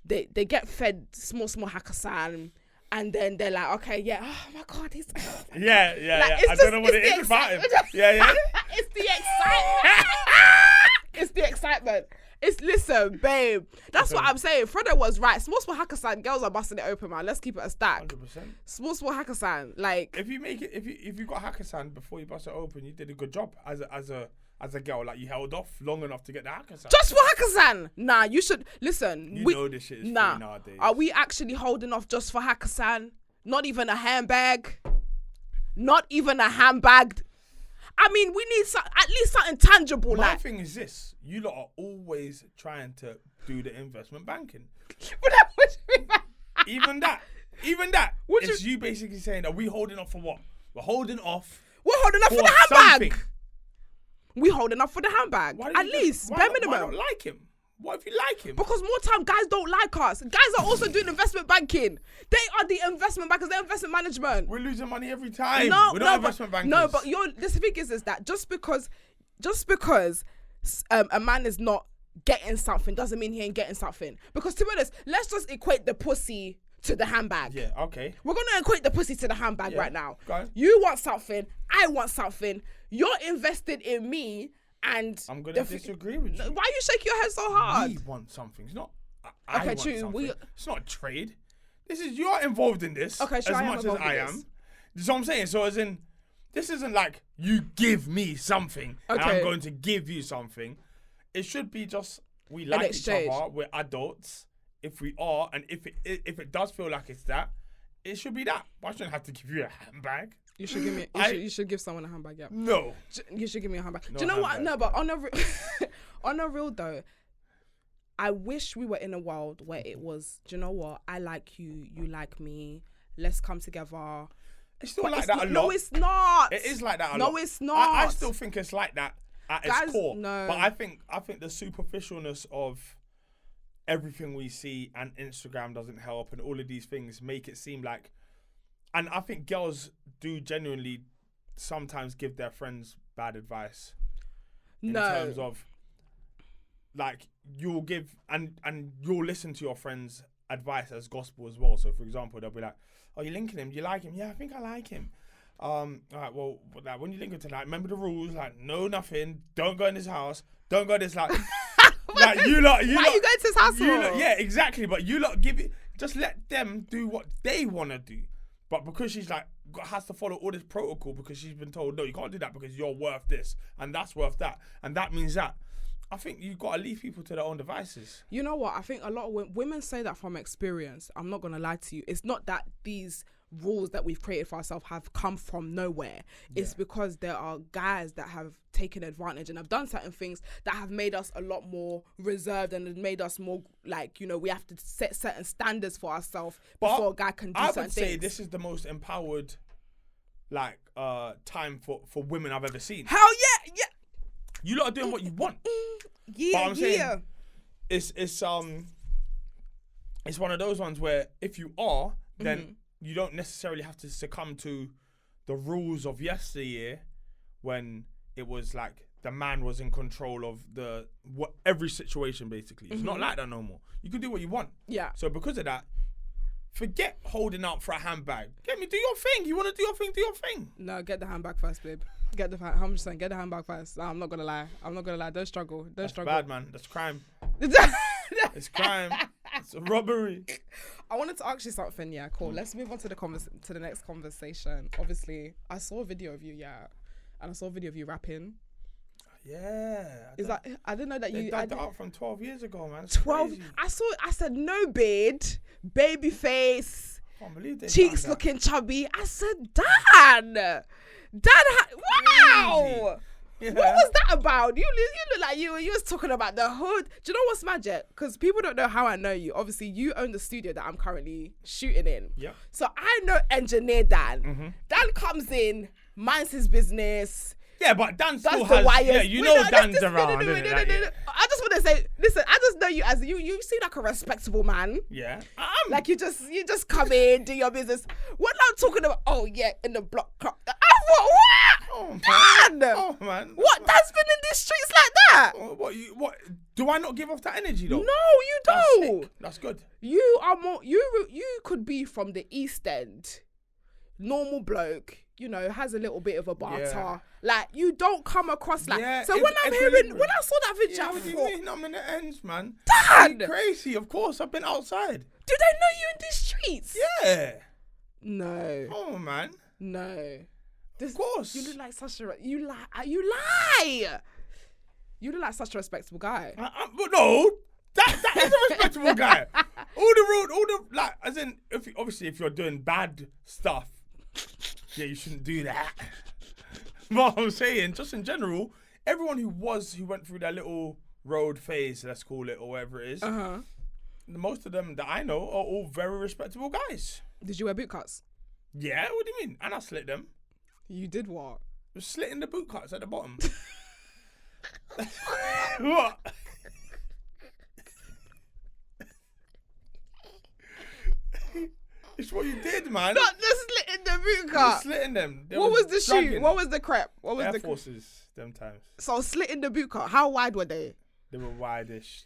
they get fed small Hakkassan, and then they're like, okay, yeah, oh my God, he's yeah. I don't know what it is about him. Yeah. It's the excitement. It's the excitement. Listen, babe. That's what I'm saying. Freda was right. Small Hakkassan, girls are busting it open, man. Let's keep it a stack. 100%. Small Hakkassan, like if you make it, if you got Hakkassan before you bust it open, you did a good job as a girl. Like you held off long enough to get the Hakkassan. Just for Hakkassan? Nah, you should listen. You know this shit is free nowadays. Are we actually holding off just for Hakkassan? Not even a handbag. Not even a handbag. I mean, we need at least something tangible. My thing is this: you lot are always trying to do the investment banking. Even that. It's you basically saying, are we holding off for what? We're holding off. We're holding off for the handbag. We're holding off for the handbag. At least, bare minimum. Why don't like him? What if you like him? Because more time, guys don't like us. Guys are also doing investment banking. They are the investment bankers. They're investment management. We're losing money every time. We're not investment bankers. No, but the thing is that just because a man is not getting something doesn't mean he ain't getting something. Because to be honest, let's just equate the pussy to the handbag. Yeah, okay. We're going to equate the pussy to the handbag right now. You want something. I want something. You're invested in me. And I'm gonna disagree with you. Why you shake your head so hard? We want something. It's not. I want something. It's not trade. You're involved in this. Okay, sure, as much as I am. That's what I'm saying. So as in, this isn't like you give me something and I'm going to give you something. It should be just we like each other. We're adults. If we are, and if it does feel like it's that, it should be that. But I shouldn't have to give you a handbag. You should give me. You should give someone a handbag. Yeah. No. You should give me a handbag. Do you know what? No, but on a real though, I wish we were in a world where it was. Do you know what? I like you. You like me. Let's come together. It's still like that a lot. No, it's not. It is like that a lot. No, it's not. I still think it's like that at its core. No. But I think the superficialness of everything we see and Instagram doesn't help and all of these things make it seem like. And I think girls do genuinely sometimes give their friends bad advice. In terms of, like, you'll give and you'll listen to your friends' advice as gospel as well. So, for example, they'll be like, oh, you're linking him? Do you like him? Yeah, I think I like him. All right, well, like, when you link him tonight, remember the rules. Like, no, nothing. Don't go in his house. Don't go in this, like... like, you lot... Why are you going to his house for? Yeah, exactly. But you lot give it... Just let them do what they want to do. But because she's like, has to follow all this protocol because she's been told, no, you can't do that because you're worth this and that's worth that. And that means that. I think you've got to leave people to their own devices. You know what? I think a lot of women say that from experience. I'm not going to lie to you. It's not that these rules that we've created for ourselves have come from nowhere. Yeah. It's because there are guys that have taken advantage and have done certain things that have made us a lot more reserved and made us more like, you know, we have to set certain standards for ourselves before a guy can do certain things. I would say this is the most empowered like time for women I've ever seen. Hell yeah. You lot are doing what you want. Yeah, but I'm saying it's one of those ones where if you are, then you don't necessarily have to succumb to the rules of yesteryear when it was like the man was in control of every situation basically. It's not like that no more. You can do what you want. Yeah. So because of that, forget holding out for a handbag. Get me, do your thing. You want to do your thing, do your thing. No, get the handbag first, babe. I'm just saying, get the handbag first. No, I'm not gonna lie. Don't struggle. That's bad, man. That's crime. It's crime. It's a robbery. I wanted to ask you something. Yeah, cool. Let's move on to the next conversation. Obviously, I saw a video of you. Yeah, and I saw a video of you rapping. Yeah. I didn't know that you. That out from 12 years ago, man. It's 12. Crazy. I said no beard, baby face, can't believe they cheeks looking chubby. I said, Dan, wow. Yeah. What was that about? You look like you was talking about the hood. Do you know what's magic? Because people don't know how I know you. Obviously, you own the studio that I'm currently shooting in. Yeah. So I know engineer Dan. Dan comes in, minds his business. Yeah, but Dan still Does the has. wires. Yeah, you know Dan's no, around. no. I just want to say, listen. I just know you as you seem like a respectable man. Yeah. Like you just come in, do your business. We're not talking about in the block club. I thought, what? Dan! Oh man. What? Dan's been in these streets like that? What? Do I not give off that energy though? No, you don't. That's good. You are more. You could be from the East End, normal bloke. You know, has a little bit of a barter. Yeah. Like you don't come across like. Yeah, So when I saw that video, I what do you thought, mean? I'm in the ends, man. Dan! You're crazy. Of course, I've been outside. do they know you in these streets? Yeah. No. Oh man. No. Of course. You look like such a you lie. You look like such a respectable guy. But no, that is a respectable guy. All the like, as in, if you're doing bad stuff, yeah, you shouldn't do that. But I'm saying, just in general, everyone who went through that little road phase, let's call it, or whatever it is, most of them that I know are all very respectable guys. Did you wear boot cuts? Yeah, what do you mean? And I slit them. You did what? Just slitting the boot cuts at the bottom. What? It's what you did, man. Not just slitting the boot Just cut. slitting them. They What was the shoe? dragging. What was the crepe? What was Air the Forces, them times. So slitting the boot cut. How wide were they? They were wide-ish.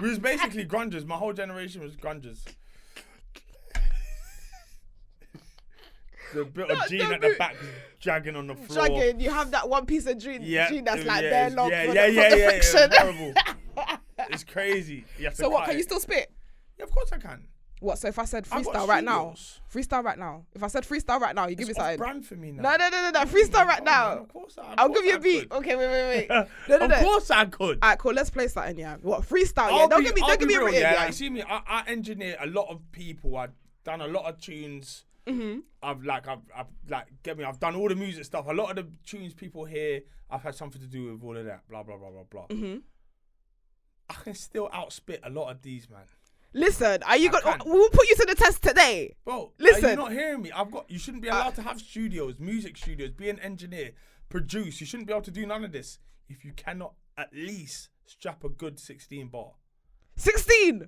We was basically grungers. My whole generation was grungers. The bit of jean at the back dragging on the floor. Dragging. You have that one piece of jean that's like bare long for the Yeah. friction. It's horrible. It's crazy. You have to So what? cut Can you it. still spit? Yeah, of course I can. What? So if I said I've got freestyle right now, studios. freestyle right now. If I said freestyle right now, you give me It's something. off-brand for me now. No. Freestyle right now. Man, of course I'll give you a beat. Okay, wait. No. Of course I could. Alright, cool. Let's play something. Yeah. What freestyle? Yeah. Don't give me a real, written. yeah. Yeah. Like, see me. I engineer a lot of people. I've done a lot of tunes. I've done all the music stuff. A lot of the tunes people hear, I've had something to do with all of that. Blah blah blah blah blah. I can still outspit a lot of these, man. Listen, are you going? We'll put you to the test today. Bro, listen. Are you not hearing me? You shouldn't be allowed to have studios, music studios, be an engineer, produce. You shouldn't be able to do none of this if you cannot at least strap a good 16 bar. 16.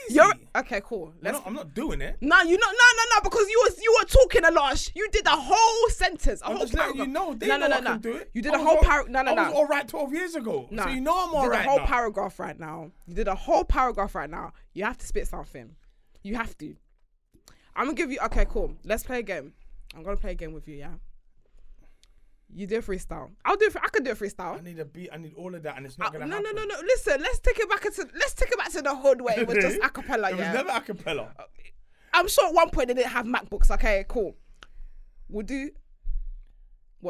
Easy. Okay, cool. I'm not doing it. No, you not. No, because you were talking a lot. You did a whole sentence. I'm just letting you know. They know I can do it. You did a whole paragraph. I was all right 12 years ago. No. So you know I'm all right now. You did a whole paragraph right now. You have to spit something. You have to. I'm gonna give you. Okay, cool. Let's play a game. I'm gonna play a game with you. Yeah. You do a freestyle. I can do a freestyle. I need a beat. I need all of that, and it's not gonna no, happen. No. Listen, let's take it back to the hood where it was just a cappella. It was never a cappella. I'm sure at one point they didn't have MacBooks. Okay, cool. We'll do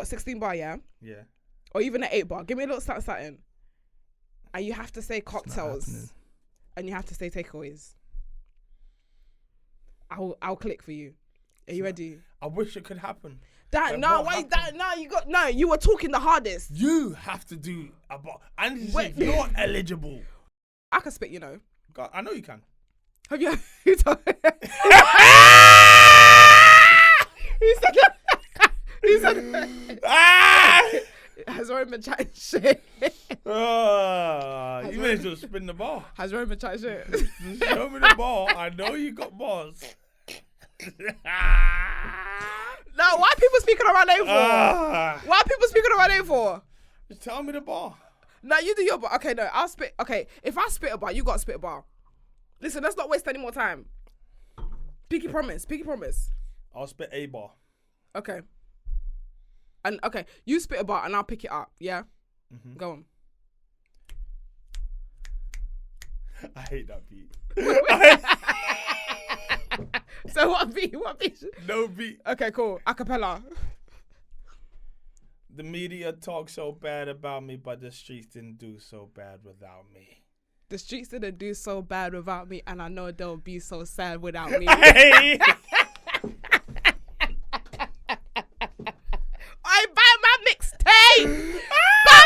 16 bar, yeah? Yeah. Or even an 8 bar. Give me a little something. And you have to say cocktails. And you have to say takeaways. I'll click for you. Are you ready? I wish it could happen. You were talking the hardest. You have to do a bar. And you're eligible. I can spit, you know. God, I know you can. Have you? Who said that? Has Roman been chatting shit? You may as well spin the ball. Has Roman been chatting shit? Show me the ball. I know you got balls. No, why are people speaking around A for? Why are people speaking around A for? Just tell me the ball. No, you do your bar. Okay, no, I'll spit. Okay, if I spit a bar, you got to spit a bar. Listen, let's not waste any more time. Pinky promise. I'll spit a bar. Okay. And okay, you spit a bar and I'll pick it up. Yeah. Go on. I hate that beat. So what beat? No beat. Okay, cool. Acapella. The media talk so bad about me, but the streets didn't do so bad without me. The streets didn't do so bad without me, and I know they'll be so sad without me. Hey. I buy my mixtape. Buy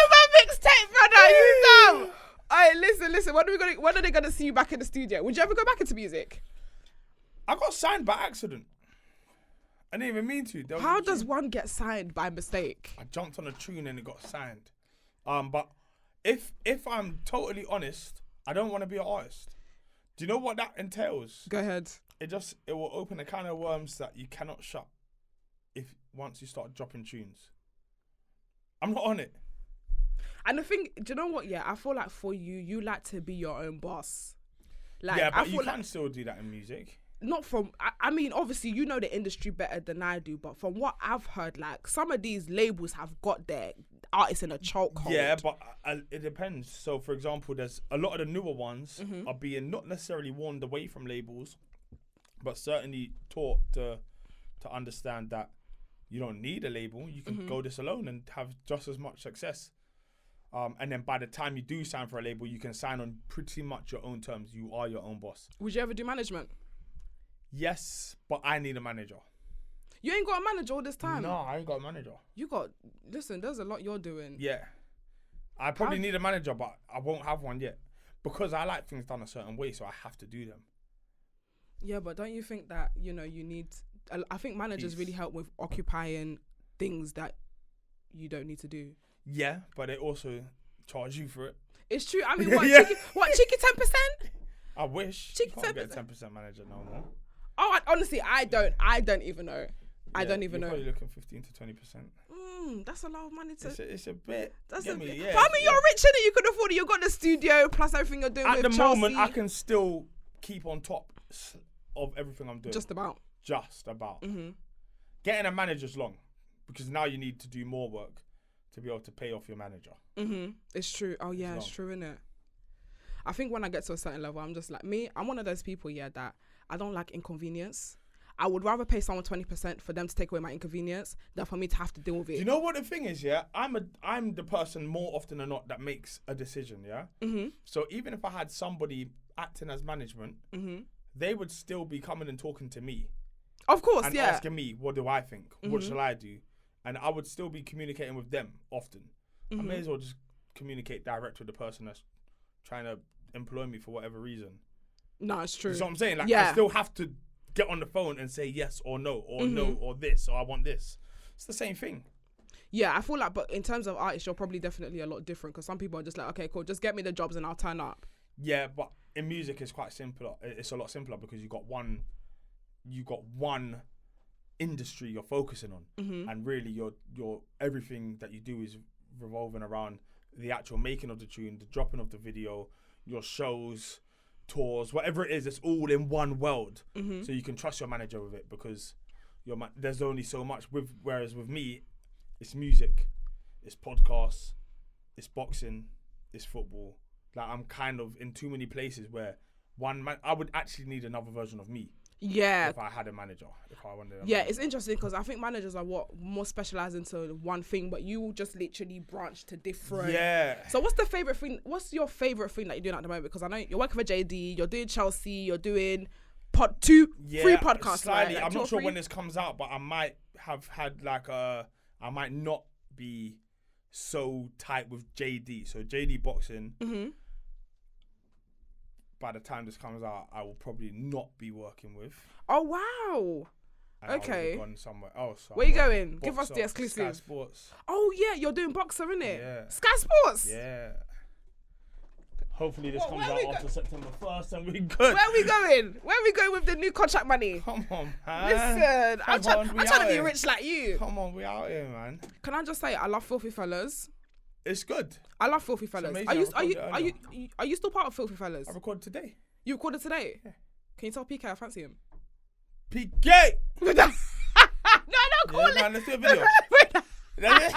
Listen, when are they gonna see you back in the studio? Would you ever go back into music? I got signed by accident. I didn't even mean to. How does one get signed by mistake? I jumped on a tune and it got signed. But if I'm totally honest, I don't want to be an artist. Do you know what that entails? Go ahead. It will open a can of worms that you cannot shut once you start dropping tunes. I'm not on it. And the thing, do you know what? Yeah, I feel like for you like to be your own boss. Like, Yeah, but I you feel can still do that in music. not from, I mean, obviously, you know the industry better than I do, but from what I've heard, like, some of these labels have got their artists in a chokehold. Yeah, but it depends. So, for example, there's a lot of the newer ones are being not necessarily warned away from labels, but certainly taught to understand that you don't need a label. You can go this alone and have just as much success. And then by the time you do sign for a label, you can sign on pretty much your own terms. You are your own boss. Would you ever do management? Yes, but I need a manager. You ain't got a manager all this time. No, I ain't got a manager. Listen, there's a lot you're doing. Yeah. I probably need a manager, but I won't have one yet. Because I like things done a certain way, so I have to do them. Yeah, but don't you think that, you need... I think managers really help with occupying things that you don't need to do. Yeah, but they also charge you for it. It's true. I mean, cheeky 10%? I wish. Cheeky You can't 10%. get a 10% manager no more. Oh, honestly, I don't even know. I don't even know. You're probably looking 15 to 20%. That's a lot of money to... It's a bit. That's get a me, bit. yeah, But I mean, you're rich, innit? You could afford it. You've got the studio, plus everything you're doing at with the Chelsea. moment, I can still keep on top of everything I'm doing. Just about. Getting a manager's long, because now you need to do more work to be able to pay off your manager. It's true. Oh yeah, it's true, innit? I think when I get to a certain level, I'm just like, I'm one of those people, that I don't like inconvenience. I would rather pay someone 20% for them to take away my inconvenience than for me to have to deal with it. Do you know what the thing is, I'm the person more often than not that makes a decision, So even if I had somebody acting as management, they would still be coming and talking to me. Of course, and asking me, what do I think? What shall I do? And I would still be communicating with them often. I may as well just communicate direct with the person that's trying to employ me for whatever reason. No, it's true. You know what I'm saying? Like, I still have to get on the phone and say yes or no, or no, or this, or I want this. It's the same thing. Yeah, I feel like, but in terms of artists, you're probably definitely a lot different, because some people are just like, okay, cool, just get me the jobs and I'll turn up. Yeah, but in music, it's quite simpler. It's a lot simpler because you got one industry you're focusing on, and really your everything that you do is revolving around the actual making of the tune, the dropping of the video, your shows, tours, whatever it is. It's all in one world, so you can trust your manager with it, because there's only so much. Whereas with me, it's music, it's podcasts, it's boxing, it's football. Like, I'm kind of in too many places where I would actually need another version of me. Yeah. If I had a manager, if I wanted a manager. It's interesting because I think managers are more specialized into one thing, but you just literally branch to different. Yeah. So what's your favorite thing that you're doing at the moment? Because I know you're working for JD, you're doing Chelsea, you're doing three podcasts. Slightly. Right? Like I'm not sure when this comes out, but I might have had I might not be so tight with JD. So JD Boxing. By the time this comes out, I will probably not be working with. Oh wow! And okay. I would have gone somewhere else. Where you going? Give us the exclusive. Sky Sports. Oh yeah, you're doing Boxer, innit? Yeah. Sky Sports. Yeah. Hopefully this comes where out after September 1st and we're good. Where are we going? Where are we going with the new contract money? Come on, man. Listen, I'm trying to be rich like you. Come on, we out here, man. Can I just say, I love Filthy Fellas. It's good. I love Filthy Fellas. Are you still part of Filthy Fellas? I recorded today. You recorded today? Yeah. Can you tell PK I fancy him? PK! No, don't call it. Man, let's do a video. No. Why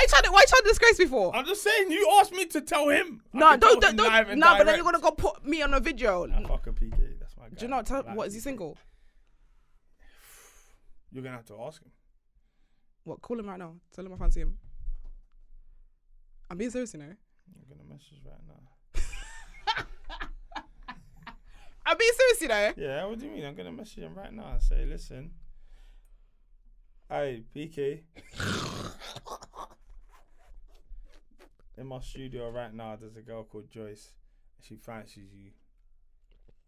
you trying to disgrace me for? I'm just saying, you asked me to tell him. No, don't. No, but then you're gonna go put me on a video. I fuck a PK. That's my guy. Do you not what is he single? You're gonna have to ask him. What? Call him right now. Tell him I fancy him. I'm being serious, you know. I'm gonna message right now. I'm being serious, you know. Yeah, what do you mean? I'm gonna message him right now and say, listen. Hey, PK. In my studio right now, there's a girl called Joyce. She fancies you.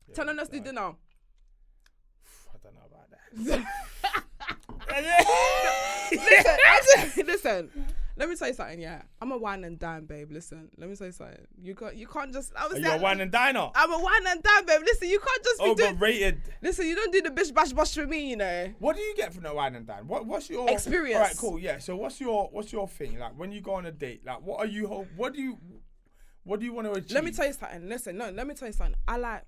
Yeah, Tell her let's do dinner. I don't know about that. Listen. Let me tell you something. Yeah, I'm a wine and dine, babe. Listen, let me tell you something. You can't just. Are you a wine and diner? I'm a wine and dine, babe. Listen, you can't just be overrated. Listen, you don't do the bish bash bosh for me, you know. What do you get from the wine and dine? What's your experience? All right, cool. Yeah. So what's your thing? Like when you go on a date, like what do you want to achieve? Let me tell you something. Listen, no, let me tell you something. I like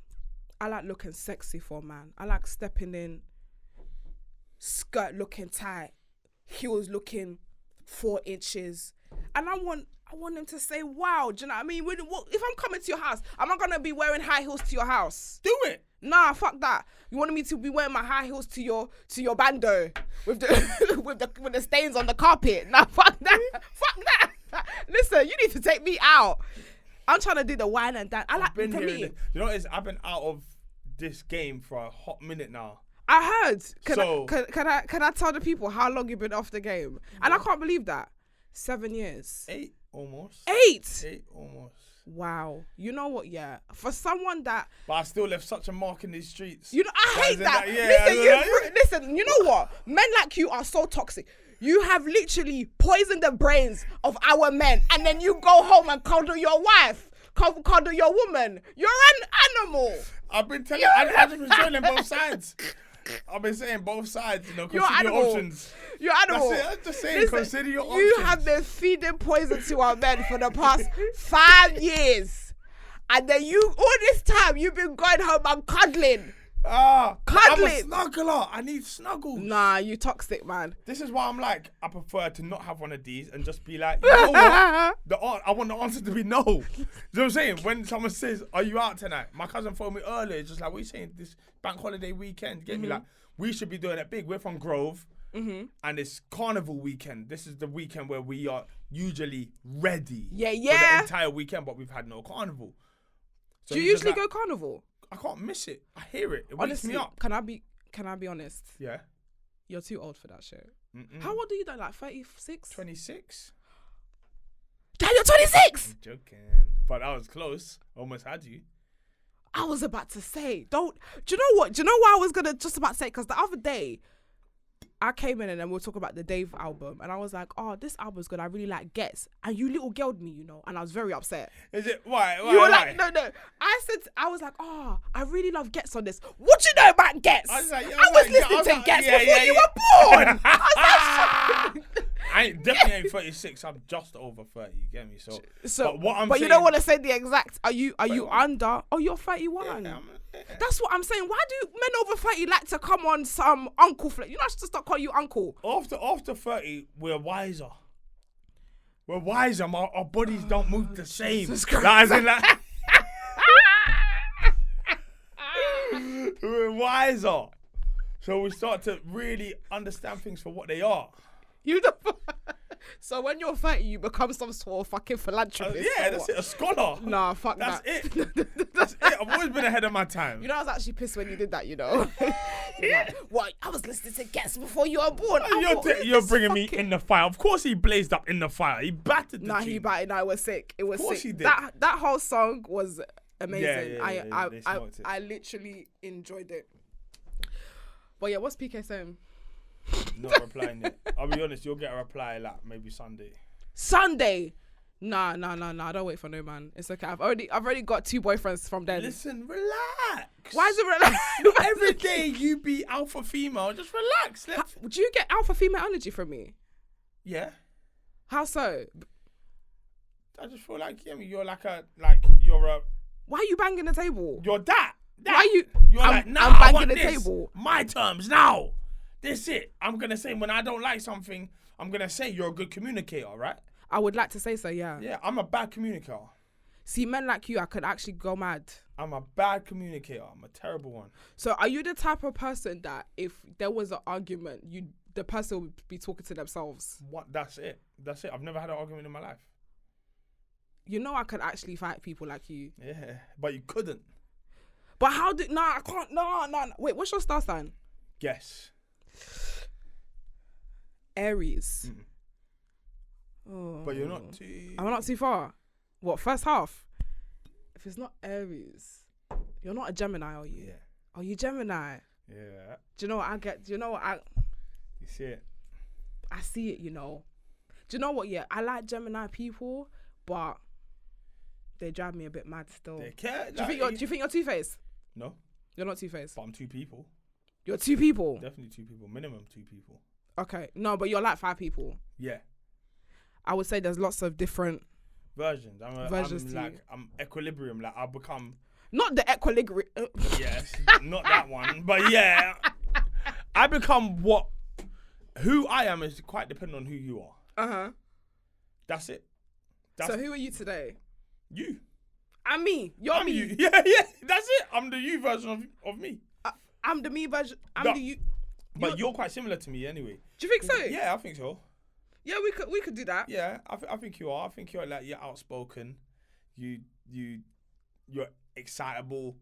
looking sexy for a man. I like stepping in, skirt looking tight, heels looking 4 inches, and I want him to say, "Wow." Do you know what I mean? If I'm coming to your house, am I gonna be wearing high heels to your house? Do it. Nah, fuck that. You wanted me to be wearing my high heels to your bando with the with the stains on the carpet? Nah, fuck that. Fuck that. Listen, you need to take me out. I'm trying to do the wine and dine. I've been you know what it is? I've been out of this game for a hot minute now. I heard. Can I tell the people how long you've been off the game? And I can't believe that. 7 years. 8 almost. 8? 8 almost. Wow. You know what? Yeah. For someone that. But I still left such a mark in these streets. You know, I hate that. Yeah, listen, you know what? Men like you are so toxic. You have literally poisoned the brains of our men, and then you go home and cuddle your wife, cuddle your woman. You're an animal. I've been telling. I've been showing both sides. I've been saying both sides, you know, consider your options. You're animal. That's it. I'm just saying, consider your options. You have been feeding poison to our men for the past 5 years. And then all this time, you've been going home and cuddling. Cuddling. I'm a snuggler. I need snuggles. Nah, you toxic, man. This is why I'm like, I prefer to not have one of these and just be like, you know what? I want the answer to be no. You know what I'm saying? When someone says, are you out tonight? My cousin phoned me earlier. Just like, what are you saying? This bank holiday weekend. Get me like, we should be doing it big. We're from Grove. And it's carnival weekend. This is the weekend where we are usually ready for the entire weekend, but we've had no carnival. So do you usually go carnival? I can't miss it. I hear it. It wakes me up. Can I be honest? Yeah. You're too old for that shit. How old are you though? Like 36? 26. Dad, you're 26? I'm joking. But I was close. Almost had you. I was about to say, do you know what? Do you know what I was gonna just about to say? Because the other day, I came in and then we were talking about the Dave album, and I was like, "Oh, this album's good. I really like Gets." And you little girled me, you know, and I was very upset. Is it why? You were like, no. I was like, "Oh, I really love Gets on this." What you know about Gets? I was listening to Gets before you were born. I was like, I definitely ain't 36. I'm just over 30. You get me? So but what I'm saying, you don't want to say the exact. Are you under? Oh, you're 31. Yeah, that's what I'm saying. Why do men over 30 like to come on some uncle flick? You know, I should start calling you uncle. After 30, we're wiser. We're wiser. Our bodies don't move the same. We're wiser. So we start to really understand things for what they are. So when you're 30, you become some sort of fucking philanthropist. That's it, a scholar. Nah, fuck that's that. It. That's it. I've always been ahead of my time. You know, I was actually pissed when you did that, you know. Like, what? I was listening to Gets before you were born. You're bringing me in the fire. Of course he blazed up in the fire. He battered the Nah, he battered. Nah, it was sick. It was sick. Of course he did. That whole song was amazing. Yeah, I literally enjoyed it. But yeah, what's PK saying? Not replying yet. I'll be honest, you'll get a reply like maybe Sunday. Sunday? Nah. I don't wait for no man. It's okay. I've already got 2 boyfriends from then. Listen, relax. Why is it relax? Not every day you be alpha female. Just relax. Do you get alpha female energy from me? Yeah. How so? I just feel like you're Why are you banging the table? You're that. Why are you? You're I'm banging the table. My terms now. This it. I'm gonna say when I don't like something, I'm gonna say you're a good communicator, right? I would like to say so, yeah. Yeah, I'm a bad communicator. See, men like you, I could actually go mad. I'm a bad communicator. I'm a terrible one. So are you the type of person that if there was an argument, the person would be talking to themselves? What? That's it. I've never had an argument in my life. You know I could actually fight people like you. Yeah, but you couldn't. But how did... Nah, I can't... No. Wait, what's your star sign? Guess. Aries. Oh. But you're not too. I'm not too far. What, first half? If it's not Aries, you're not a Gemini, are you? Yeah. Are you Gemini? Yeah. Do you know what I get? Do you know what You see it? I see it, you know. Do you know what? Yeah, I like Gemini people, but they drive me a bit mad still. They care. Do you think you're Two-Faced? No. You're not Two-Faced. But I'm 2 people. You're 2 people. Definitely 2 people. Minimum 2 people. Okay. No, but you're like 5 people. Yeah. I would say there's lots of different Versions. Versions to you. I'm equilibrium. Like I'll become. not the equilibrium. Yes. Not that one. But yeah. I become who I am is quite dependent on who you are. Uh-huh. That's it. So who are you today? You. I'm me. You're me. You. Yeah. That's it. I'm the you version of me. I'm the me version. I'm No. the you. But you're quite similar to me anyway. Do you think so? Yeah, I think so. Yeah, we could do that. Yeah, I think you are. I think you're like, you're outspoken. You're excitable.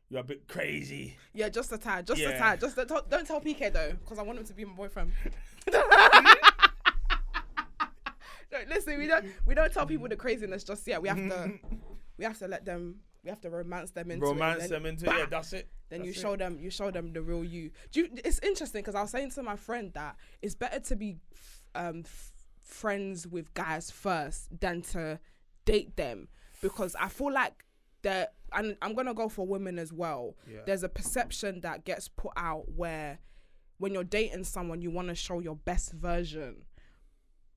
You're a bit crazy. Yeah, just a tad. Just a tad. Don't tell PK though, because I want him to be my boyfriend. No, listen, we don't tell people the craziness just yet. We have to let them. We have to romance them into it. Yeah, that's it. Then that's you show them the real you. It's interesting because I was saying to my friend that it's better to be friends with guys first than to date them, because I feel like and I'm gonna go for women as well. Yeah. There's a perception that gets put out where when you're dating someone, you want to show your best version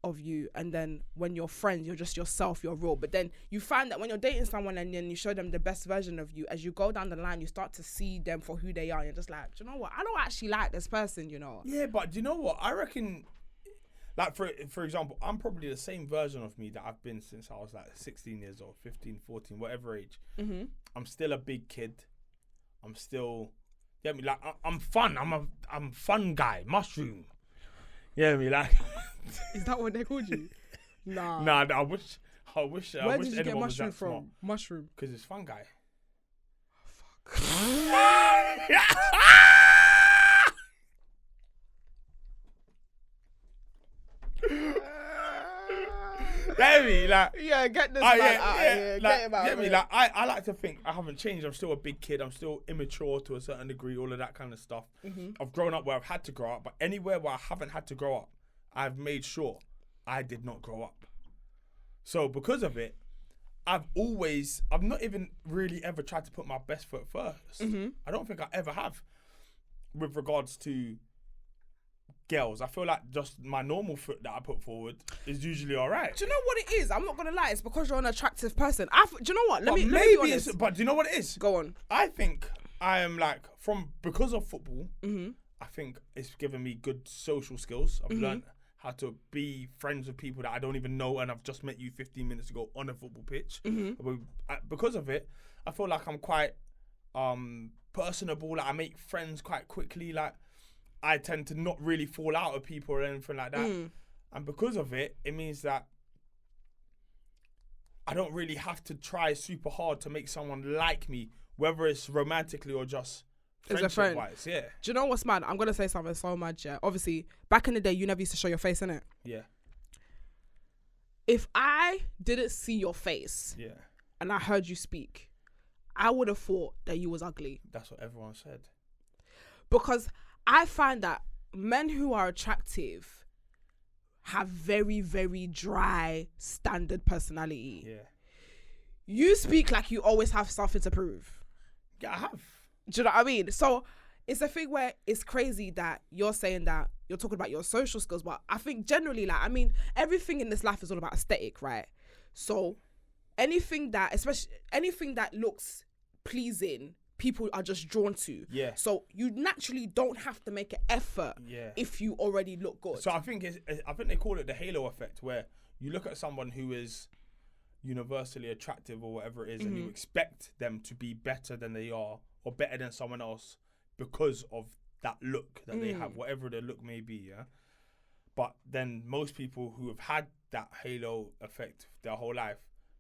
of you, and then when you're friends, you're just yourself, you're real. But then you find that when you're dating someone and then you show them the best version of you, as you go down the line, you start to see them for who they are. You're just like, do you know what? I don't actually like this person, you know? Yeah, but do you know what? I reckon, like, for example, I'm probably the same version of me that I've been since I was like 16 years old, 15, 14, whatever age. Mm-hmm. I'm still a big kid. I'm still, you know me, like, I'm fun. I'm a fun guy. Mushroom. You know me, like. Is that what they called you? Nah. Nah, I wish. Where did you get mushroom from? Smart. Mushroom. Because it's fun guy. Fuck. Get me, like. Yeah, get this man out of here. Like, get him out get of me, here. like, I like to think I haven't changed. I'm still a big kid. I'm still immature to a certain degree, all of that kind of stuff. Mm-hmm. I've grown up where I've had to grow up, but anywhere where I haven't had to grow up, I've made sure I did not grow up. So because of it, I've not even really ever tried to put my best foot first. Mm-hmm. I don't think I ever have with regards to girls. I feel like just my normal foot that I put forward is usually all right. Do you know what it is? I'm not gonna lie. It's because you're an attractive person. Do you know what? Let me be honest. But do you know what it is? Go on. I think I am like because of football. Mm-hmm. I think it's given me good social skills. I've Mm-hmm. learned how to be friends with people that I don't even know, and I've just met you 15 minutes ago on a football pitch. Mm-hmm. Because of it, I feel like I'm quite personable. Like I make friends quite quickly. Like I tend to not really fall out with people or anything like that. And because of it, it means that I don't really have to try super hard to make someone like me, whether it's romantically or just As a friend. friendship-wise. Yeah. Do you know what's mad? I'm gonna say something so mad, yeah. Obviously, back in the day, you never used to show your face, innit? Yeah. If I didn't see your face Yeah. and I heard you speak, I would have thought that you was ugly. That's what everyone said. Because I find that men who are attractive have very, very dry, standard personality. Yeah. You speak like you always have something to prove. Yeah, I have. Do you know what I mean? So it's a thing where it's crazy that you're saying that you're talking about your social skills, but I think generally, like, I mean, everything in this life is all about aesthetic, right? So anything that looks pleasing, people are just drawn to. Yeah. So you naturally don't have to make an effort if you already look good. So I think they call it the halo effect, where you look at someone who is universally attractive or whatever it is, and you expect them to be better than they are or better than someone else because of that look that they have, whatever the look may be, yeah? But then most people who have had that halo effect their whole life,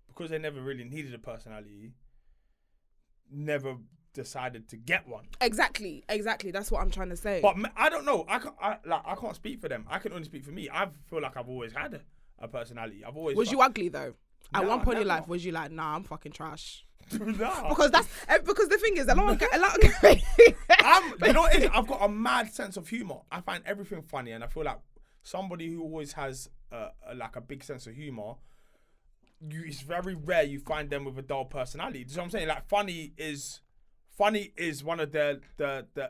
because they never really needed a personality, never decided to get one. Exactly. That's what I'm trying to say. But I don't know. I can't speak for them. I can only speak for me. I feel like I've always had a personality. I've always Was you ugly though? At Nah, one point in your never. life, was you like, nah, I'm fucking trash? Nah. Because the thing is, a lot of You know what it is? I've got a mad sense of humor. I find everything funny, and I feel like somebody who always has like a big sense of humor. It's very rare you find them with a dull personality. Do you know what I'm saying? Like funny is one of the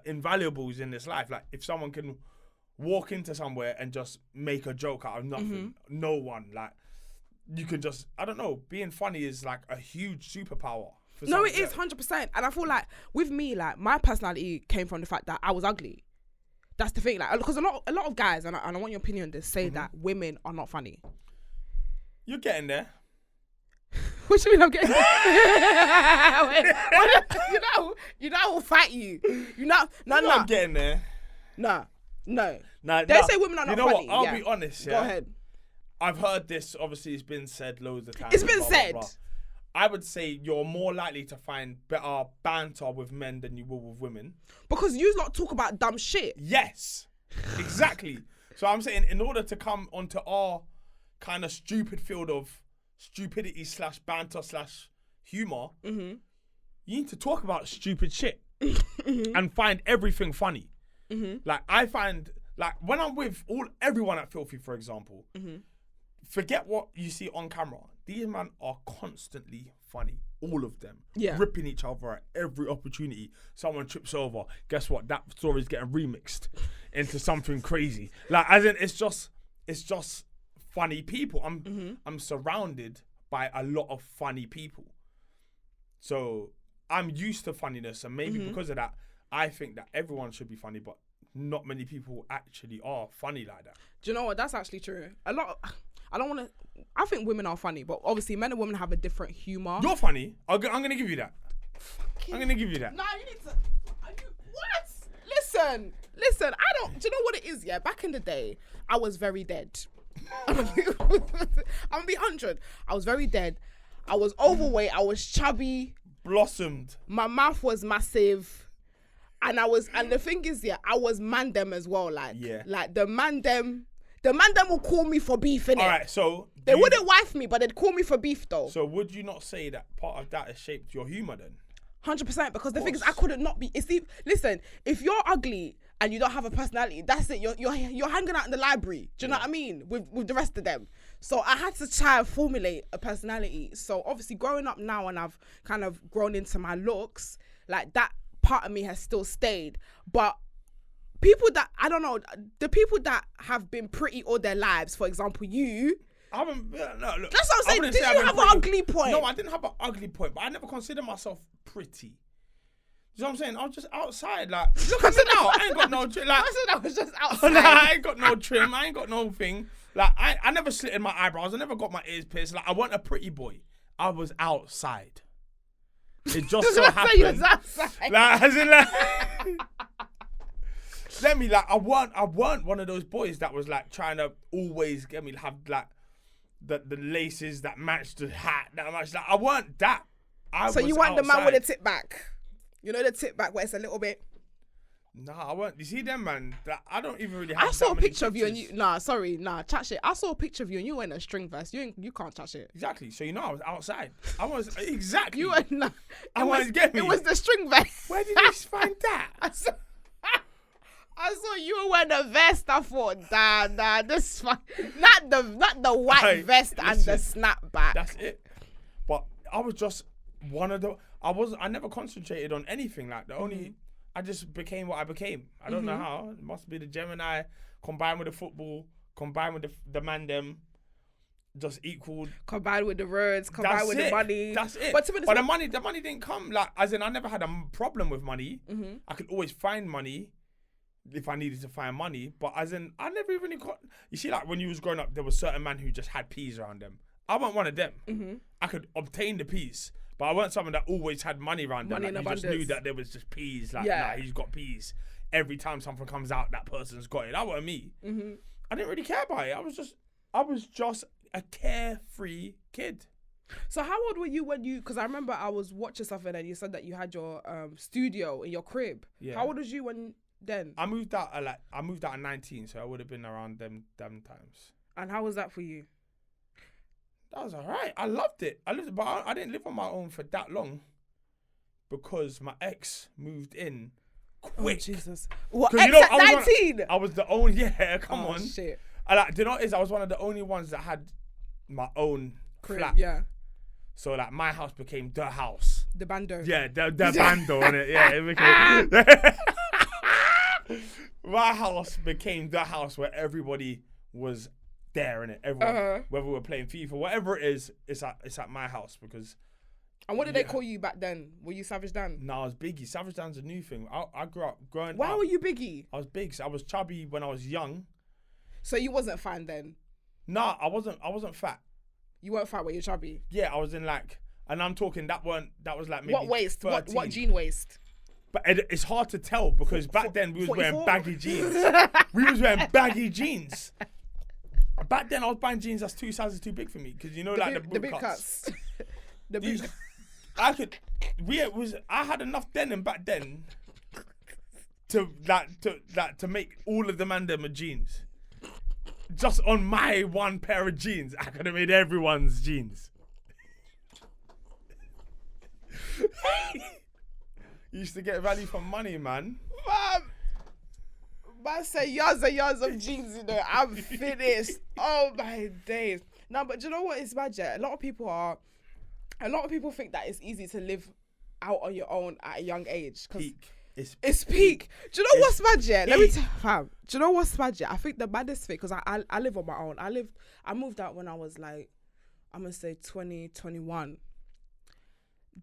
invaluables in this life. Like if someone can walk into somewhere and just make a joke out of nothing, no one, like you can just, I don't know, being funny is like a huge superpower. No, it is 100%. And I feel like with me, like my personality came from the fact that I was ugly. That's the thing, like because a lot of guys, and I want your opinion on this, say that women are not funny. You're getting there. What do you mean I'm getting? You know I will fight you. I'm getting there. No. They say women are not funny. You know what? I'll be honest. Yeah? Go ahead. I've heard this. Obviously, it's been said loads of times. It's been said. Blah. I would say you're more likely to find better banter with men than you will with women. Because you lot talk about dumb shit. Yes, exactly. So I'm saying in order to come onto our kind of stupid field of stupidity / banter / humor, you need to talk about stupid shit and find everything funny. Like I find, like when I'm with everyone at Filthy, for example, forget what you see on camera. These men are constantly funny, all of them, ripping each other at every opportunity. Someone trips over. Guess what? That story's getting remixed into something crazy. Like as in, it's just funny people. I'm surrounded by a lot of funny people. So I'm used to funniness, and maybe because of that, I think that everyone should be funny, but not many people actually are funny like that. Do you know what? That's actually true. I think women are funny, but obviously men and women have a different humour. You're funny. I'm going to give you that. I'm going to give you that. Nah, you need to... What? Listen, I don't... Do you know what it is, yeah? Back in the day, I was very dead. I'm going to be 100. I was very dead. I was overweight. I was chubby. Blossomed. My mouth was massive. And the thing is, yeah, I was mandem as well. Like the mandem will call me for beef, innit? All right, so... They wouldn't wife me, but they'd call me for beef, though. So would you not say that part of that has shaped your humour, then? 100%, because the thing is, I couldn't not be... Listen, if you're ugly and you don't have a personality, that's it. You're hanging out in the library. Do you know what I mean? With the rest of them. So I had to try and formulate a personality. So obviously, growing up now and I've kind of grown into my looks, like that part of me has still stayed. But... people that, I don't know, the people that have been pretty all their lives, for example, you... I haven't... No, look. That's what I'm saying. Did you have an ugly point? No, I didn't have an ugly point, but I never considered myself pretty. You know what I'm saying? I was just outside, like... Look at me now. I ain't got no trim. Like, I said I was just outside. I ain't got no trim. I ain't got no thing. Like, I never slitted my eyebrows. I never got my ears pierced. Like, I wasn't a pretty boy. I was outside. It just so happened... You was outside. Like, as in, like... Let me, like, I weren't one of those boys that was like trying to always get me have like the laces that match the hat that match. Like, I weren't that. So you weren't the man with the tip back. You know the tip back where it's a little bit. Nah, I weren't. You see them, man? That I don't even really have. I saw a picture of you and you. Chat shit. I saw a picture of you and you were in a string vest. You can't chat shit. Exactly. So you know I was outside. I was exactly. You were not. I wanted to get me. It was the string vest. Where did you find that? I saw you were wearing a vest. I thought, nah, this is fine. Not the white vest and the snapback. That's it. But I was just one of the. I never concentrated on anything. Like I just became what I became. I don't know how. It must be the Gemini combined with the football, combined with the mandem, just equaled. Combined with the words, combined with the money. That's it. But the money didn't come. Like as in, I never had a problem with money. I could always find money if I needed to find money, but as in, I never even got... You see, like, when you was growing up, there was certain men who just had peas around them. I wasn't one of them. I could obtain the peas, but I weren't someone that always had money around them. Like, you just knew that there was just peas. Like, nah, he's got peas. Every time something comes out, that person's got it. That wasn't me. I didn't really care about it. I was just a carefree kid. So how old were you when you... Because I remember I was watching something and you said that you had your studio in your crib. Yeah. How old was you when... Then I moved out at 19, so I would have been around them times. And how was that for you? That was alright. I loved it. But I didn't live on my own for that long because my ex moved in quick. Oh, Jesus. What, 'Cause ex at 19? I was the only, come Oh, on. shit. Do you know what it is? I was one of the only ones that had my own Crib, flat. yeah. So like my house became the house. The bando. Yeah, the bando on it. Yeah, it became my house became the house where everybody was there in it. Everyone, whether we were playing FIFA, whatever it is, it's at my house because. And what did they call you back then? Were you Savage Dan? No, I was Biggie. Savage Dan's a new thing. I grew up growing up. Why were you Biggie? I was big. So I was chubby when I was young. So you wasn't fine then? Nah, I wasn't fat. You weren't fat when you're chubby? Yeah, I was in like, and I'm talking that was like maybe What waist? 13. What jean waist? But it's hard to tell because back then we was 44? wearing baggy jeans. We was wearing baggy jeans. Back then I was buying jeans that's 2 sizes too big for me because you know the big cuts. The big. I had enough denim back then to make all of the man them a jeans. Just on my one pair of jeans, I could have made everyone's jeans. You used to get value for money, man. Man say yards and yards of jeans, you know. I'm finished. Oh my days. No, but do you know what is bad, yeah? A lot of people think that it's easy to live out on your own at a young age. Peak. It's peak. Do you know what's bad, yeah? Let me tell you, fam. Do you know what's bad, yeah? I think the baddest thing, because I live on my own. I moved out when I was like, I'm going to say 20, 21.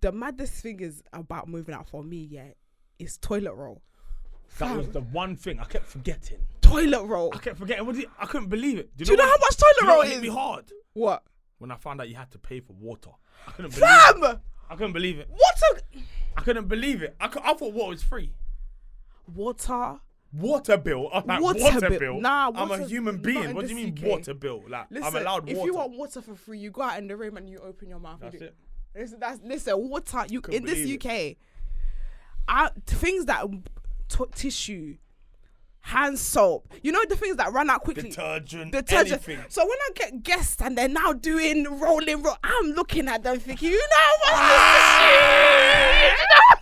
The maddest thing is about moving out for me, yeah, is toilet roll. That was the one thing I kept forgetting. Toilet roll. I kept forgetting. I couldn't believe it. Do you know how much toilet roll is? It hit me hard. What? When I found out you had to pay for water. I couldn't believe it. I couldn't believe it. I couldn't believe it. I thought water was free. Water bill. I'm like, water bill. Nah, I'm a human being. What do you mean UK. Water bill? Like, listen, I'm allowed water. If you want water for free, you go out in the room and you open your mouth. That's it. Listen, water. You in this UK, things that tissue, hand soap. You know the things that run out quickly. Detergent. Anything. So when I get guests and they're now doing rolling, I'm looking at them thinking, you know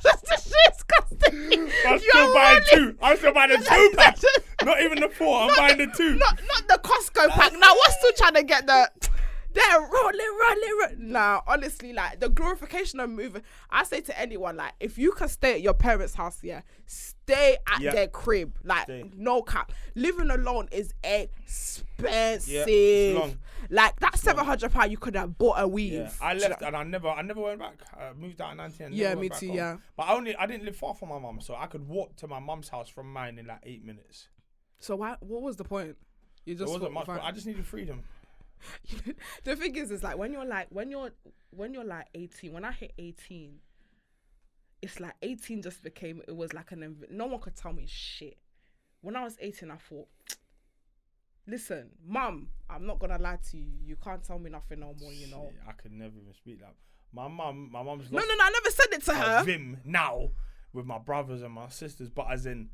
what's this shit? Disgusting. I'm still buying two. I'm still buying the 2 pack. Not even the 4. I'm buying the 2. Not the Costco pack. Now we're still trying to get they're rolling. Nah, honestly, like the glorification of moving. I say to anyone, like, if you can stay at your parents' house, yeah, stay at their crib. Like, no cap. Living alone is expensive. Yeah, it's long. Like that £700 you could have bought a weave. Yeah. I left and I never went back. I moved out at 19. Yeah, me too. Yeah. But I didn't live far from my mum, so I could walk to my mum's house from mine in like 8 minutes. So what was the point? You just wasn't much. I just needed freedom. The thing is like when you're like 18. When I hit 18, it's like 18 just became. It was like no one could tell me shit. When I was 18, I thought, listen, mum, I'm not gonna lie to you. You can't tell me nothing no more. You know. I could never even speak that. My mum's no. I never said it to her. Vim now with my brothers and my sisters, but as in.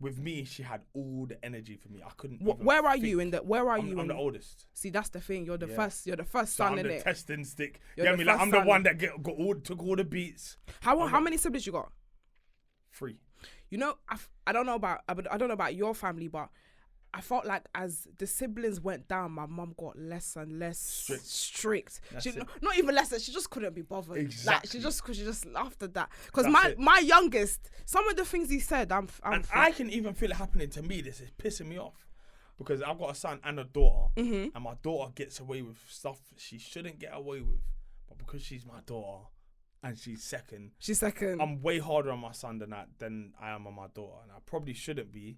With me, she had all the energy for me. I couldn't. Where are you? I'm the oldest. See, that's the thing. You're the first. You're the first son in it. I'm the testing stick. I'm the one that took all the beats. How many siblings you got? 3. You know, I don't know about your family, but I felt like as the siblings went down, my mum got less and less strict. Not even less. She just couldn't be bothered. Exactly. Like she just laughed at that. Because my youngest, some of the things he said, I can even feel it happening to me. This is pissing me off because I've got a son and a daughter, and my daughter gets away with stuff she shouldn't get away with, but because she's my daughter and she's second. I'm way harder on my son than I am on my daughter, and I probably shouldn't be,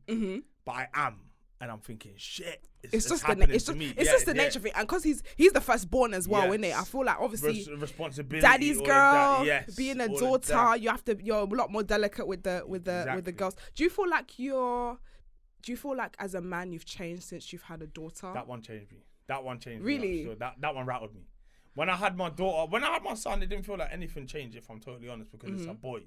but I am. And I'm thinking, shit, it's just the nature of it, and because he's the firstborn as well, isn't it? I feel like obviously responsibility, daddy's girl, being a daughter, you're a lot more delicate with the girls. Do you feel like as a man you've changed since you've had a daughter? That one changed me. Really? So that one rattled me. When I had my daughter, when I had my son, it didn't feel like anything changed. If I'm totally honest, because it's a boy.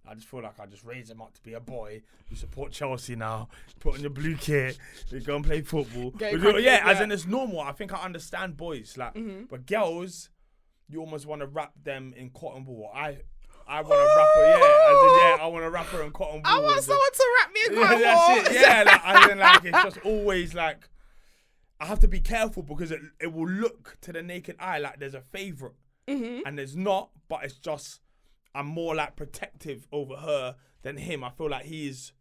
I just feel like I just raise him up to be a boy. You support Chelsea now. Put on your blue kit. You go and play football. As in it's normal. I think I understand boys, like, but girls, you almost want to wrap them in cotton wool. I want to wrap her. I want to wrap her in cotton wool. I want someone to wrap me in cotton wool. That's it. Yeah, like, as in, like, it's just always like I have to be careful because it will look to the naked eye like there's a favorite, and there's not. But it's just I'm more like protective over her than him. I feel like he's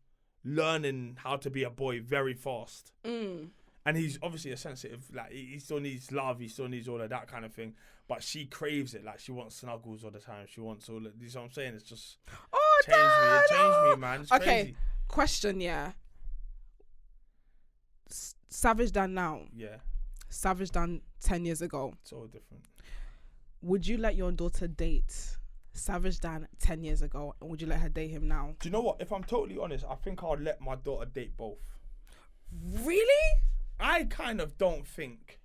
learning how to be a boy very fast. And he's obviously a sensitive, like he still needs love, he still needs all of that kind of thing. But she craves it, like she wants snuggles all the time. She wants all of, you know what I'm saying? It's just changed me, man. It's crazy. Question, yeah. Savage Dan now. Yeah. Savage Dan 10 years ago. It's all different. Would you let your daughter date Savage Dan 10 years ago, and would you let her date him now? Do you know what? If I'm totally honest, I think I'll let my daughter date both. Really? I kind of don't think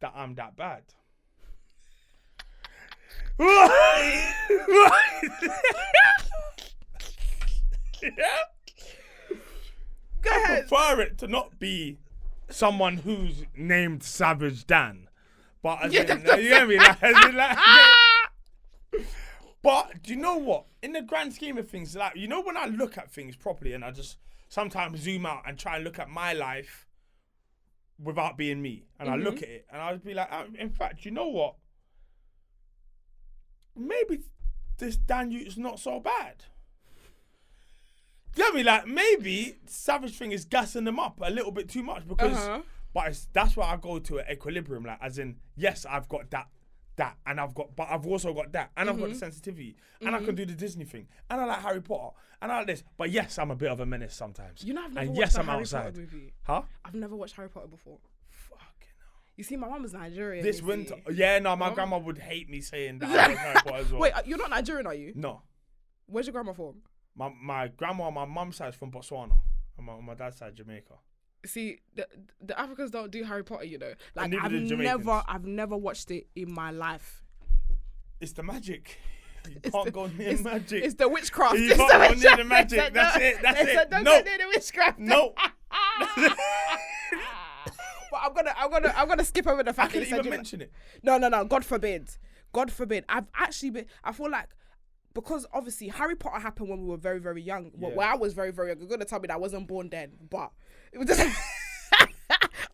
that I'm that bad. Go ahead. I prefer it to not be someone who's named Savage Dan. But as in, you get me? But do you know what? In the grand scheme of things, like, you know, when I look at things properly and I just sometimes zoom out and try and look at my life without being me, and I look at it and I'll be like, in fact, you know what? Maybe this Dan is not so bad. You get me? Like, maybe Savage thing is gassing them up a little bit too much because, but that's why I go to an equilibrium. Like, as in, yes, I've got that, and but I've also got that, and I've got the sensitivity, and I can do the Disney thing, and I like Harry Potter, and I like this. But yes, I'm a bit of a menace sometimes. You know, I've never and watched yes, I'm Harry outside. Potter movie. Huh? I've never watched Harry Potter before. Fucking hell. You see, my mum was Nigerian. This winter, my grandma would hate me saying that I watched Harry Potter as well. Wait, you're not Nigerian, are you? No. Where's your grandma from? My grandma on my mum's side is from Botswana, and my dad's side Jamaica. See, the Africans don't do Harry Potter, you know. Like, Neither I've never watched it in my life. It's the magic. You can't go near magic. It's the witchcraft. You can't go near the magic. That's it. Don't go near the witchcraft. No. But I'm gonna skip over the fact I that can't even mention it. No. God forbid. God forbid. I've actually been. I feel like, because obviously Harry Potter happened when we were very, very young. Yeah. Well, I was very, very young. You're gonna tell me that I wasn't born then, but it was just.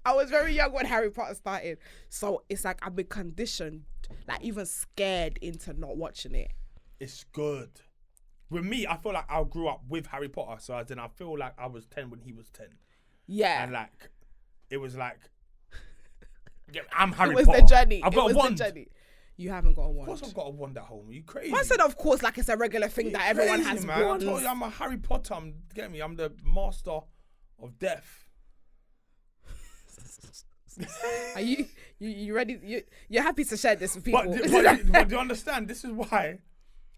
I was very young when Harry Potter started, so it's like I've been conditioned, like even scared into not watching it. It's good. With me, I feel like I grew up with Harry Potter, so I feel like I was 10 when he was 10. Yeah. And like, it was like, I'm Harry Potter. It was Potter. the journey. I've got a wand. You haven't got a wand. Of course I've got a wand at home. Are you crazy? I said, of course, like it's a regular thing that everyone has wands. I told you I'm a Harry Potter. I'm the master of death. Are you ready? You're happy to share this with people? But do you understand? This is why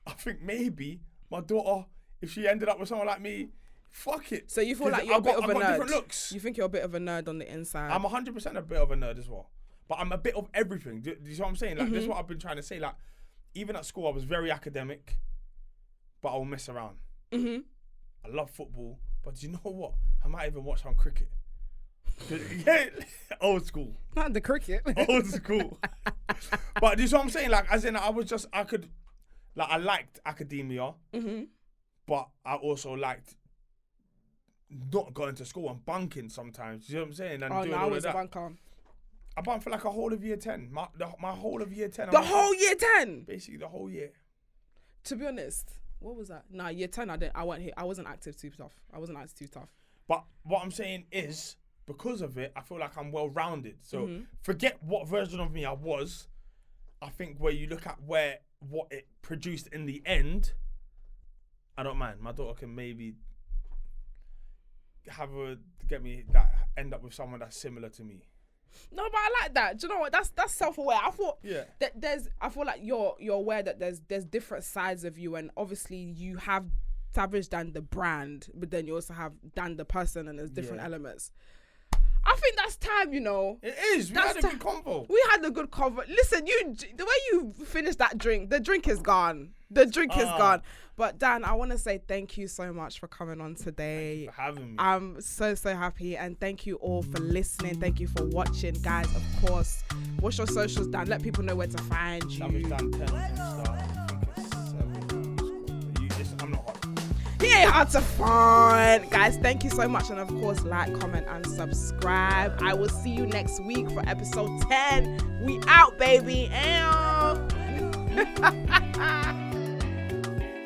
I think maybe my daughter, if she ended up with someone like me, fuck it. So you feel like you're a bit of a nerd? Different looks. You think you're a bit of a nerd on the inside? I'm 100% a bit of a nerd as well. But I'm a bit of everything. Do you see what I'm saying? Like, this is what I've been trying to say. Like, even at school, I was very academic, but I'll mess around. I love football, but do you know what? I might even watch some cricket. Yeah, old school. Not the cricket. Old school. But do you see what I'm saying? Like, as in, I liked academia, but I also liked not going to school and bunking sometimes. You know what I'm saying? And doing I all was of a that. bunker. I bunked for like a whole of year 10. My whole of year 10. The whole year 10? Basically, the whole year. To be honest, what was that? Nah, year 10, I wasn't active too tough. But what I'm saying is, because of it, I feel like I'm well-rounded. So forget what version of me I was. I think where you look at what it produced in the end, I don't mind. My daughter can maybe end up with someone that's similar to me. No, but I like that. Do you know what? That's self-aware. I thought that I feel like you're aware that there's different sides of you, and obviously you have Savage Dan the brand, but then you also have Dan the person, and there's different elements. I think that's time, you know. It is. We had a good convo. We had a good convo. Listen, the way you finished that drink, the drink is gone. The drink is gone. But Dan, I want to say thank you so much for coming on today. Thank you for having me. I'm so happy, and thank you all for listening. Thank you for watching, guys. Of course, what's your socials, Dan? Let people know where to find you. Savage Dan 10 on Insta. I think it's 7. I'm not hot. He ain't hard to find. Guys, thank you so much, and of course, like, comment, and subscribe. I will see you next week for episode 10. We out, baby. Ew.